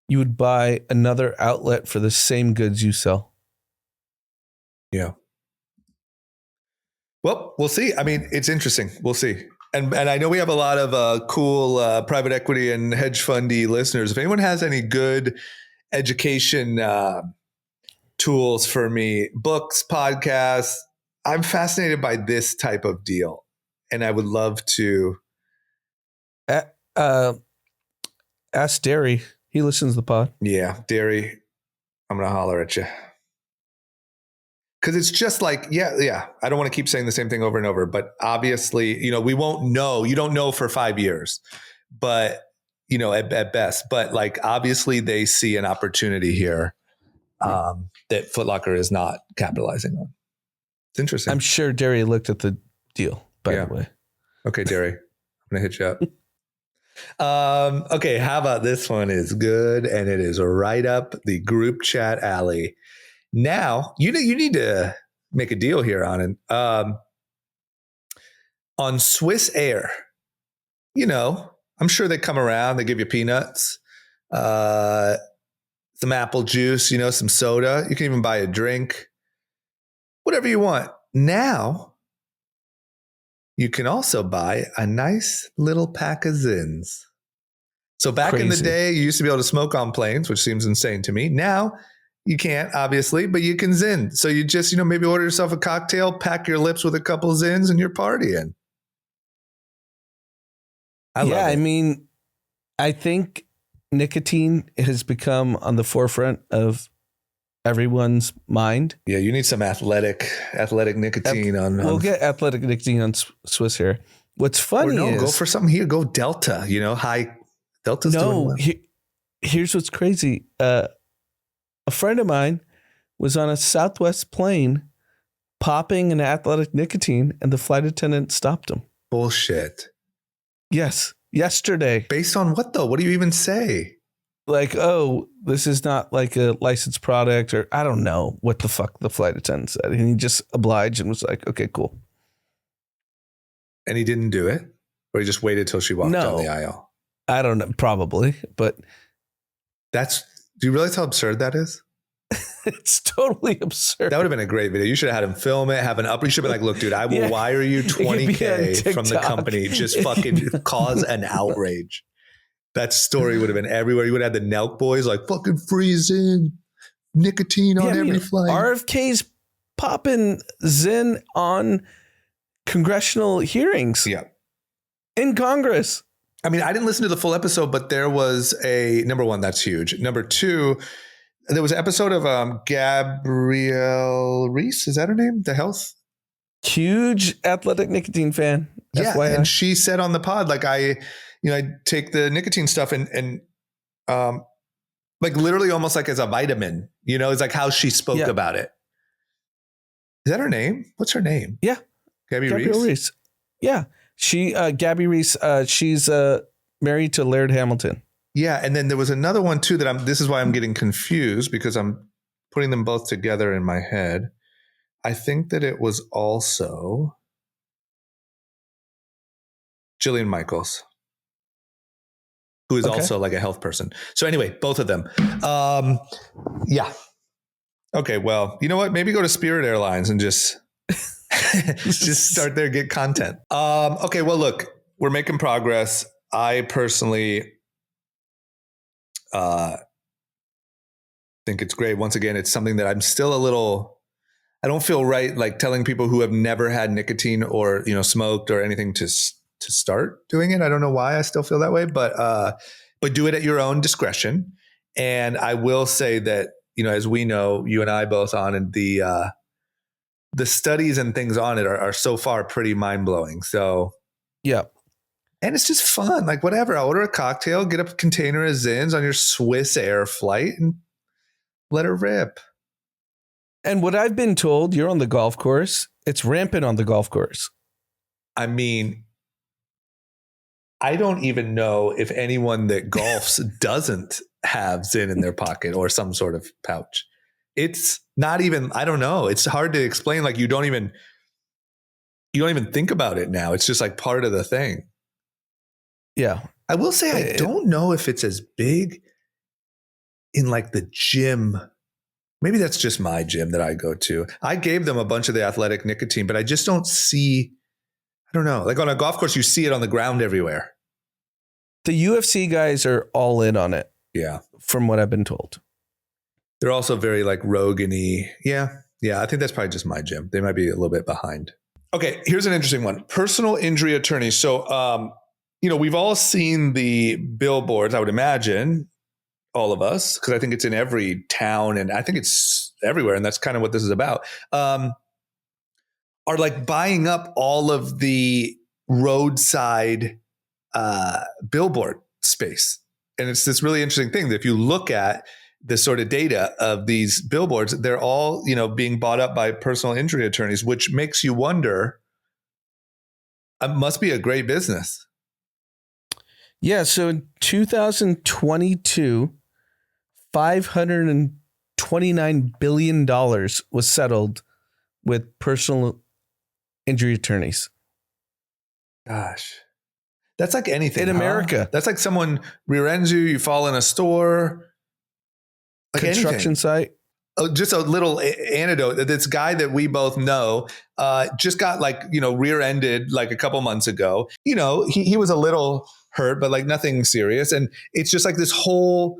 Speaker 2: you would buy another outlet for the same goods you sell.
Speaker 1: Yeah. Well, we'll see. I mean, it's interesting. We'll see. And I know we have a lot of cool private equity and hedge fundy listeners. If anyone has any good education tools for me, books, podcasts, I'm fascinated by this type of deal. And I would love to.
Speaker 2: Ask Derry. He listens to the pod.
Speaker 1: Yeah, Derry, I'm going to holler at you. Because it's just like, yeah. I don't want to keep saying the same thing over and over, but obviously, we won't know. You don't know for 5 years, but, at best. But like, obviously, they see an opportunity here that Foot Locker is not capitalizing on. It's interesting.
Speaker 2: I'm sure Derry looked at the deal, by the way.
Speaker 1: Okay, Derry, I'm going to hit you up. Okay, how about this one is good, and it is right up the group chat alley. Now, you need to make a deal here, Anand. On Swiss Air, I'm sure they come around, they give you peanuts, some apple juice, some soda. You can even buy a drink, whatever you want. Now, you can also buy a nice little pack of Zins. So back in the day, you used to be able to smoke on planes, which seems insane to me. Now, you can't, obviously, but you can Zin. So you just, maybe order yourself a cocktail, pack your lips with a couple Zins, and you're partying. I love it.
Speaker 2: I mean, I think nicotine has become on the forefront of everyone's mind.
Speaker 1: Yeah, you need some athletic nicotine on.
Speaker 2: We'll get athletic nicotine on Swiss here. What's funny is
Speaker 1: go for something here. Go Delta. High Delta's doing well.
Speaker 2: Here's what's crazy. A friend of mine was on a Southwest plane popping an athletic nicotine, and the flight attendant stopped him.
Speaker 1: Bullshit.
Speaker 2: Yes, yesterday.
Speaker 1: Based on what though? What do you even say?
Speaker 2: Like, oh, this is not like a licensed product, or I don't know what the fuck the flight attendant said. And he just obliged and was like, okay, cool.
Speaker 1: And he didn't do it? Or he just waited till she walked down the aisle?
Speaker 2: I don't know, probably, but.
Speaker 1: Do you realize how absurd that is?
Speaker 2: It's totally absurd.
Speaker 1: That would have been a great video. You should have had him film it, you should have been like, look, dude, I will wire you $20K from the company. Just fucking cause an outrage. That story would have been everywhere. You would have had the Nelk boys like fucking freezing nicotine on every flight.
Speaker 2: RFK's popping Zin on congressional hearings.
Speaker 1: Yeah.
Speaker 2: In Congress.
Speaker 1: I mean, I didn't listen to the full episode, but there was number one, that's huge. Number two, there was an episode of Gabrielle Reese. Is that her name? The health?
Speaker 2: Huge athletic nicotine fan.
Speaker 1: Yeah. FYI. And she said on the pod, like I take the nicotine stuff and like literally almost like as a vitamin, it's like how she spoke about it. Is that her name? What's her name?
Speaker 2: Yeah.
Speaker 1: Gabrielle Reese.
Speaker 2: Yeah. Gabby Reese, she's married to Laird Hamilton.
Speaker 1: Yeah. And then there was another one too this is why I'm getting confused because I'm putting them both together in my head. I think that it was also Jillian Michaels, who is also like a health person. So anyway, both of them. Yeah. Okay. Well, you know what? Maybe go to Spirit Airlines and just start there, get content. Okay. Well, look, we're making progress. I personally think it's great. Once again, it's something that I'm still I don't feel right like telling people who have never had nicotine or, smoked or anything to start doing it. I don't know why I still feel that way, but do it at your own discretion. And I will say that, as we know, you and I both on, and the studies and things on it are so far pretty mind blowing. So,
Speaker 2: yeah.
Speaker 1: And it's just fun. Like whatever, I'll order a cocktail, get a container of Zins on your Swiss Air flight and let her rip.
Speaker 2: And what I've been told, you're on the golf course. It's rampant on the golf course.
Speaker 1: I mean, I don't even know if anyone that golfs doesn't have Zin in their pocket or some sort of pouch. It's not even, I don't know. It's hard to explain. Like you don't even think about it now. It's just like part of the thing.
Speaker 2: Yeah.
Speaker 1: I will say, I don't know if it's as big in like the gym. Maybe that's just my gym that I go to. I gave them a bunch of the athletic nicotine, but I just don't see, I don't know. Like on a golf course, you see it on the ground everywhere.
Speaker 2: The UFC guys are all in on it.
Speaker 1: Yeah.
Speaker 2: From what I've been told.
Speaker 1: They're also very like Rogan-y. Yeah. Yeah. I think that's probably just my gym. They might be a little bit behind. Okay. Here's an interesting one. Personal injury attorney. So, we've all seen the billboards, I would imagine, all of us, because I think it's in every town and I think it's everywhere. And that's kind of what this is about. Are like buying up all of the roadside billboard space. And it's this really interesting thing that if you look at the sort of data of these billboards, they're all, being bought up by personal injury attorneys, which makes you wonder, it must be a great business.
Speaker 2: Yeah. So in 2022, $529 billion was settled with personal injury attorneys.
Speaker 1: Gosh. That's like anything
Speaker 2: in America.
Speaker 1: That's like someone rear ends you, you fall in a store. Like
Speaker 2: construction site.
Speaker 1: Oh, just a little anecdote. This guy that we both know just got rear-ended like a couple months ago. He was a little hurt, but like nothing serious. And it's just like this whole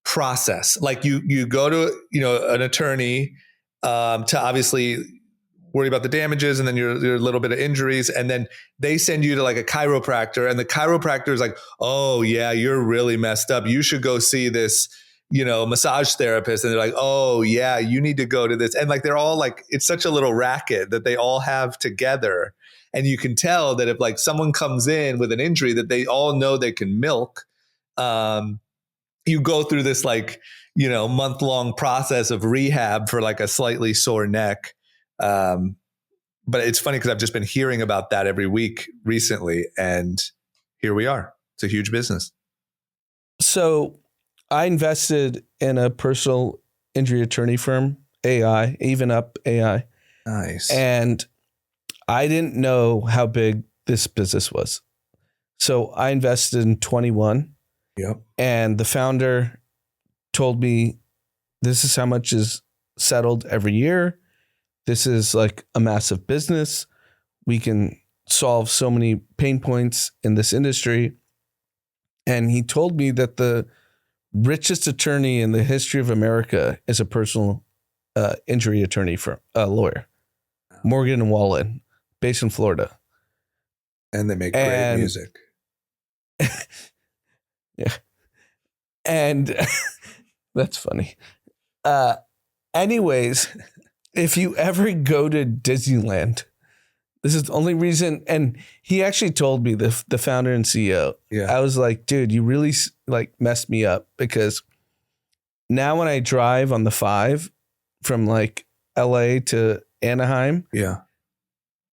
Speaker 1: process. Like you go to, an attorney to obviously worry about the damages and then your little bit of injuries. And then they send you to like a chiropractor and the chiropractor is like, oh yeah, you're really messed up. You should go see this, massage therapist. And they're like, oh yeah, you need to go to this. And like, they're all like, it's such a little racket that they all have together. And you can tell that if like someone comes in with an injury that they all know they can milk, you go through this like, month-long process of rehab for like a slightly sore neck. But it's funny because I've just been hearing about that every week recently. And here we are. It's a huge business.
Speaker 2: So I invested in a personal injury attorney firm, AI, Even Up AI.
Speaker 1: Nice.
Speaker 2: And I didn't know how big this business was. So I invested in 21.
Speaker 1: Yep.
Speaker 2: And the founder told me, this is how much is settled every year. This is like a massive business. We can solve so many pain points in this industry. And he told me that the richest attorney in the history of America is a personal injury attorney for a lawyer, Morgan & Wallen, based in Florida.
Speaker 1: And they make great music.
Speaker 2: Yeah. And that's funny. Anyways, if you ever go to Disneyland, this is the only reason. And he actually told me, the founder and CEO,
Speaker 1: yeah.
Speaker 2: I was like, dude, you really like messed me up, because now when I drive on the 5 from like LA to Anaheim,
Speaker 1: yeah,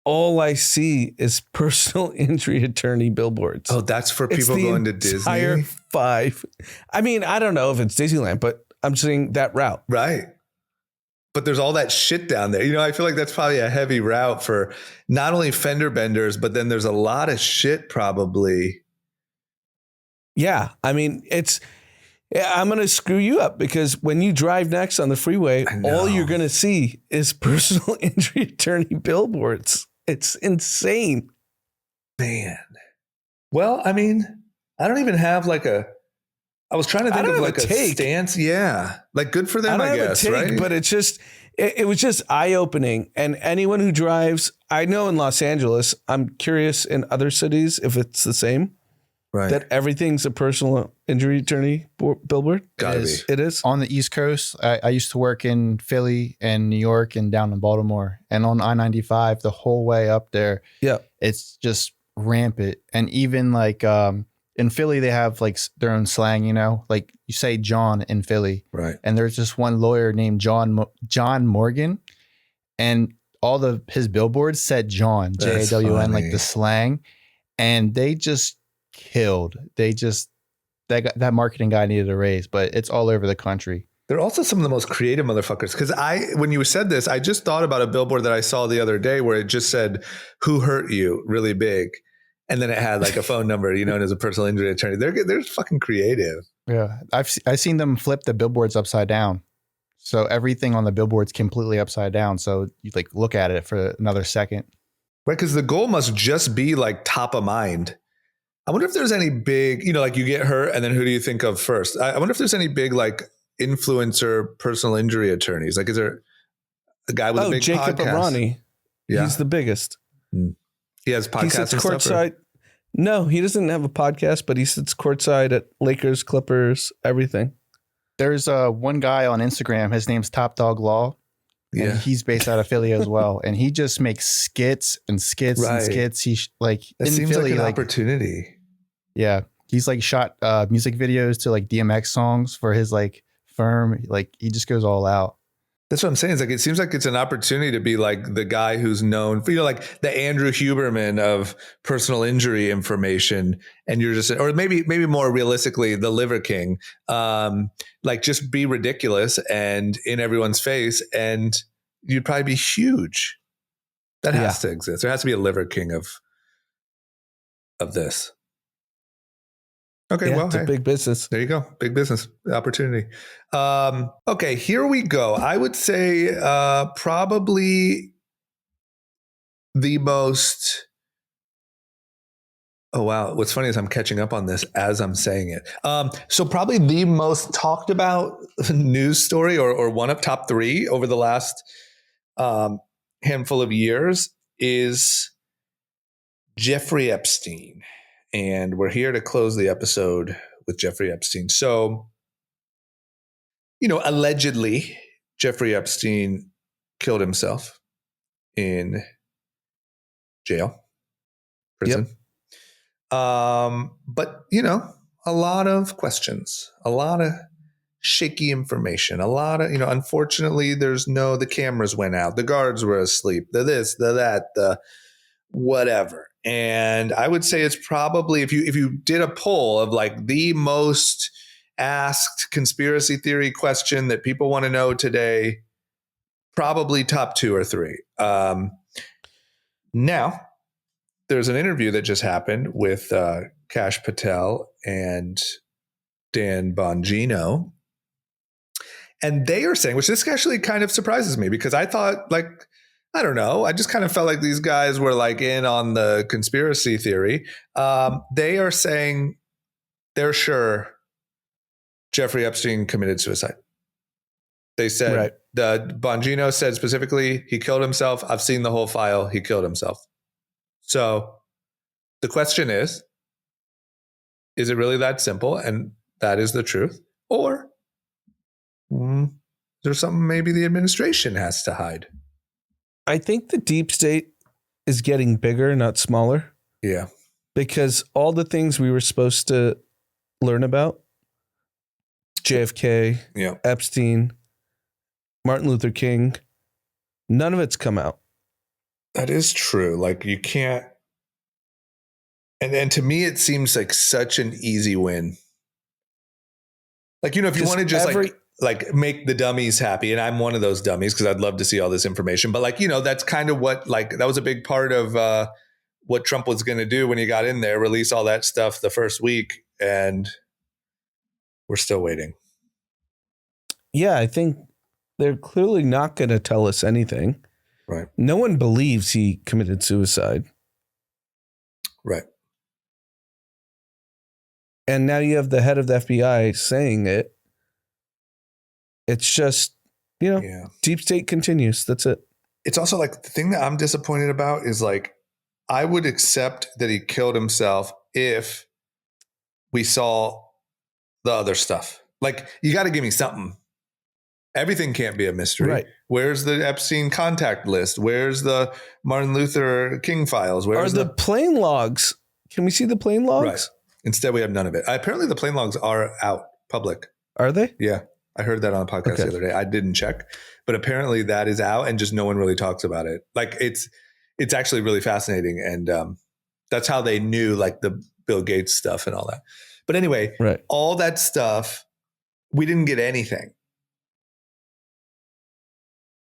Speaker 2: all I see is personal injury attorney billboards.
Speaker 1: Oh, that's for people going to Disney?
Speaker 2: Entire 5. I mean, I don't know if it's Disneyland, but I'm saying that route.
Speaker 1: Right. But there's all that shit down there. You know, I feel like that's probably a heavy route for not only fender benders, but then there's a lot of shit probably.
Speaker 2: Yeah. I mean, I'm going to screw you up because when you drive next on the freeway, all you're going to see is personal injury attorney billboards. It's insane.
Speaker 1: Man. Well, I mean, I don't even have I was trying to think of like a stance. Yeah. Like good for them, I guess, right?
Speaker 2: But it's just, it was just eye-opening. And anyone who drives, I know in Los Angeles, I'm curious in other cities if it's the same.
Speaker 1: Right.
Speaker 2: That everything's a personal injury attorney billboard.
Speaker 1: Gotta be.
Speaker 2: It is.
Speaker 3: On the East Coast, I used to work in Philly and New York and down in Baltimore. And on I-95, the whole way up there, it's just rampant. And even like in Philly, they have like their own slang, you know, like you say John in Philly.
Speaker 1: Right.
Speaker 3: And there's just one lawyer named John Morgan. And all his billboards said John, J-A-W-N, like the slang. And they just killed. That marketing guy needed a raise, but it's all over the country.
Speaker 1: They're also some of the most creative motherfuckers. Because when you said this, I just thought about a billboard that I saw the other day where it just said, "Who hurt you?" really big. And then it had like a phone number, you know, and as a personal injury attorney. They're fucking creative.
Speaker 3: Yeah. I've seen them flip the billboards upside down. So everything on the billboard's completely upside down. So you like look at it for another second.
Speaker 1: Right. Because the goal must just be like top of mind. I wonder if there's any big, you know, like you get hurt and then who do you think of first? I wonder if there's any big like influencer personal injury attorneys. Like, is there a guy with a big
Speaker 2: Jacob
Speaker 1: podcast?
Speaker 2: Arani.
Speaker 1: Yeah.
Speaker 2: He's the biggest.
Speaker 1: He has podcasts.
Speaker 2: He sits
Speaker 1: and
Speaker 2: courtside. No, he doesn't have a podcast, but he sits courtside at Lakers, Clippers, everything.
Speaker 3: There's one guy on Instagram. His name's Top Dog Law. And he's based out of Philly as well. And he just makes skits and skits and skits. He's like,
Speaker 1: it seems Philly, like an opportunity.
Speaker 3: Yeah. He's like shot music videos to like DMX songs for his like firm. Like he just goes all out.
Speaker 1: That's what I'm saying. It's like, it seems like it's an opportunity to be like the guy who's known for, you know, like the Andrew Huberman of personal injury information. And you're just, or maybe more realistically, the Liver King, like just be ridiculous and in everyone's face. And you'd probably be huge. That has to exist. There has to be a Liver King of this. Okay,
Speaker 2: yeah,
Speaker 1: well,
Speaker 2: it's a big business.
Speaker 1: There you go. Big business opportunity. Okay, here we go. I would say probably the most... Oh, wow. What's funny is I'm catching up on this as I'm saying it. So probably the most talked about news story or one of top 3 over the last handful of years is Jeffrey Epstein. And we're here to close the episode with Jeffrey Epstein. So, you know, allegedly, Jeffrey Epstein killed himself in jail, prison. But, you know, a lot of questions, a lot of shaky information, a lot of, you know, unfortunately, the cameras went out, the guards were asleep, the this, the that, the whatever. And I would say it's probably, if you did a poll of like the most asked conspiracy theory question that people want to know today, probably top 2 or 3. Now, there's an interview that just happened with Kash Patel and Dan Bongino. And they are saying, which this actually kind of surprises me because I thought like, I don't know. I just kind of felt like these guys were like in on the conspiracy theory. They are saying they're sure Jeffrey Epstein committed suicide. They said, the Bongino said specifically, he killed himself. I've seen the whole file. He killed himself. So the question is it really that simple? And that is the truth? Or there's something maybe the administration has to hide?
Speaker 2: I think the deep state is getting bigger, not smaller.
Speaker 1: Yeah.
Speaker 2: Because all the things we were supposed to learn about, JFK, Epstein, Martin Luther King, none of it's come out.
Speaker 1: That is true. Like you can't. And to me, it seems like such an easy win. Like, if you want to just like make the dummies happy, and I'm one of those dummies because I'd love to see all this information, but like, that's kind of what, like, that was a big part of what Trump was going to do when he got in there, release all that stuff the first week. And we're still waiting.
Speaker 2: Yeah, I think they're clearly not going to tell us anything.
Speaker 1: Right.
Speaker 2: No one believes he committed suicide.
Speaker 1: Right.
Speaker 2: And now you have the head of the FBI saying it. It's just, deep state continues. That's it.
Speaker 1: It's also like the thing that I'm disappointed about is like, I would accept that he killed himself if we saw the other stuff. Like, you got to give me something. Everything can't be a mystery.
Speaker 2: Right.
Speaker 1: Where's the Epstein contact list? Where's the Martin Luther King files? Where's
Speaker 2: the plane logs? Can we see the plane logs?
Speaker 1: Right. Instead, we have none of it. Apparently, the plane logs are out public.
Speaker 2: Are they?
Speaker 1: Yeah. I heard that on a podcast the other day. I didn't check, but apparently that is out and just no one really talks about it. Like it's actually really fascinating. And that's how they knew like the Bill Gates stuff and all that. But anyway, all that stuff, we didn't get anything.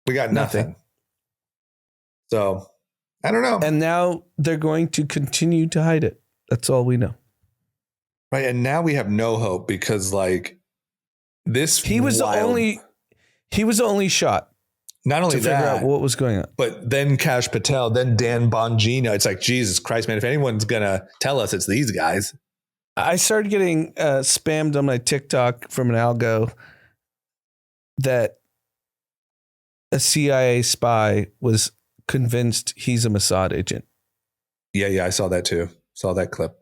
Speaker 1: We got nothing. So I don't know.
Speaker 2: And now they're going to continue to hide it. That's all we know.
Speaker 1: Right. And now we have no hope because like this,
Speaker 2: he was the only shot.
Speaker 1: Not only
Speaker 2: to figure out what was going on,
Speaker 1: but then Kash Patel, then Dan Bongino. It's like, Jesus Christ, man, if anyone's going to tell us, it's these guys.
Speaker 2: I started getting spammed on my TikTok from an algo that a CIA spy was convinced he's a Mossad agent.
Speaker 1: Yeah. I saw that too. Saw that clip.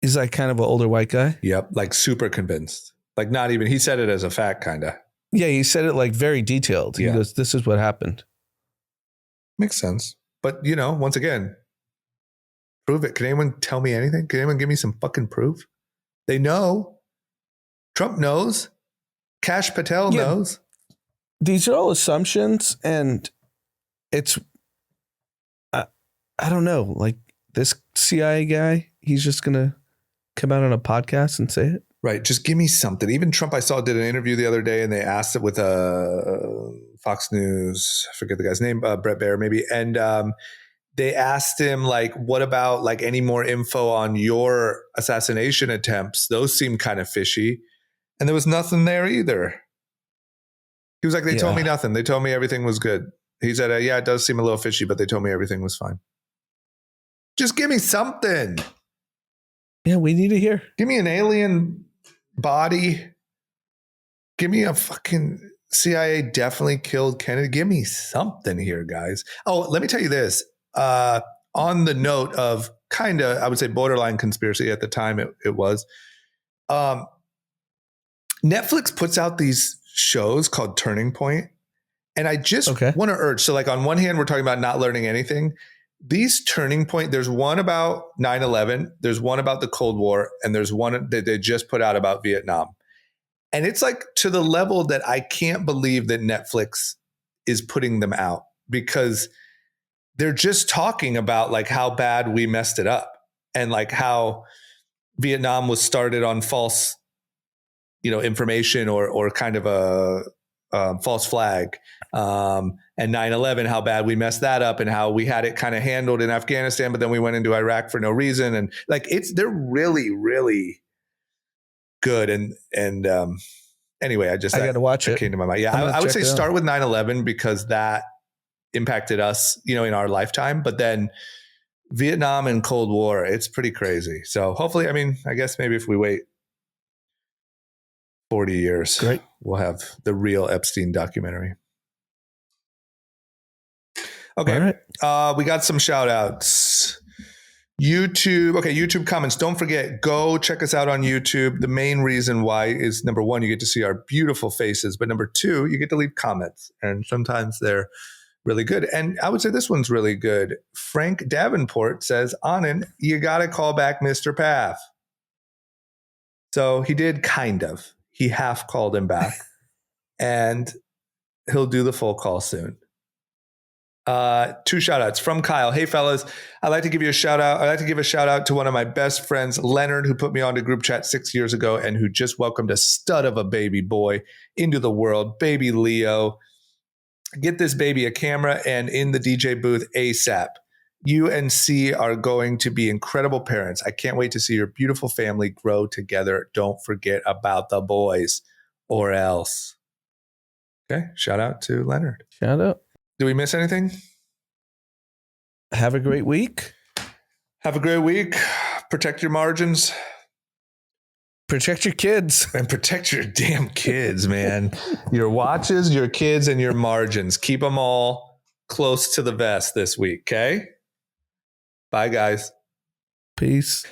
Speaker 2: He's like kind of an older white guy.
Speaker 1: Yep. Like super convinced. Like not even, he said it as a fact, kind of.
Speaker 2: Yeah. He said it like very detailed. He goes, this is what happened.
Speaker 1: Makes sense. But once again, prove it. Can anyone tell me anything? Can anyone give me some fucking proof? They know. Trump knows. Kash Patel knows.
Speaker 2: These are all assumptions. And it's, I don't know, like this CIA guy, he's just going to come out on a podcast and say it.
Speaker 1: Right. Just give me something. Even Trump, I saw, did an interview the other day and they asked it with Fox News. I forget the guy's name, Brett Baier maybe. And they asked him like, what about like any more info on your assassination attempts? Those seem kind of fishy. And there was nothing there either. He was like, they told me nothing. They told me everything was good. He said, it does seem a little fishy, but they told me everything was fine. Just give me something.
Speaker 2: Yeah, we need to hear.
Speaker 1: Give me an alien body. Give me a fucking CIA definitely killed Kennedy. Give me something here, guys. Oh, let me tell you this. On the note of kind of, I would say borderline conspiracy at the time it was. Netflix puts out these shows called Turning Point. And I just want to urge. So like on one hand, we're talking about not learning anything. These Turning Point, there's one about 9/11, there's one about the Cold War, and there's one that they just put out about Vietnam. And it's like to the level that I can't believe that Netflix is putting them out because they're just talking about like how bad we messed it up and like how Vietnam was started on false, information or kind of a false flag. And 9/11, how bad we messed that up and how we had it kind of handled in Afghanistan, but then we went into Iraq for no reason. And like, they're really, really good. And anyway, I got to watch it. Came to my mind. Yeah. I would say start with 9/11 because that impacted us, in our lifetime, but then Vietnam and Cold War, it's pretty crazy. So hopefully, I guess maybe if we wait 40 years, we'll have the real Epstein documentary. Okay. We got some shout outs. YouTube. Okay. YouTube comments. Don't forget, go check us out on YouTube. The main reason why is number one, you get to see our beautiful faces, but number two, you get to leave comments and sometimes they're really good. And I would say this one's really good. Frank Davenport says, Anand, you got to call back Mr. Pfaff. So he did kind of. He half called him back and he'll do the full call soon. Two shout outs from Kyle. Hey fellas, I'd like to give you a shout out. I'd like to give a shout out to one of my best friends, Leonard, who put me onto group chat 6 years ago and who just welcomed a stud of a baby boy into the world, baby Leo. Get this baby a camera and in the DJ booth ASAP. You and C are going to be incredible parents. I can't wait to see your beautiful family grow together. Don't forget about the boys or else. Okay. Shout out to Leonard.
Speaker 2: Shout out.
Speaker 1: Did we miss anything?
Speaker 2: Have a great week.
Speaker 1: Have a great week. Protect your margins.
Speaker 2: Protect your kids.
Speaker 1: And protect your damn kids, man. Your watches, your kids, and your margins. Keep them all close to the vest this week, okay? Bye, guys.
Speaker 2: Peace.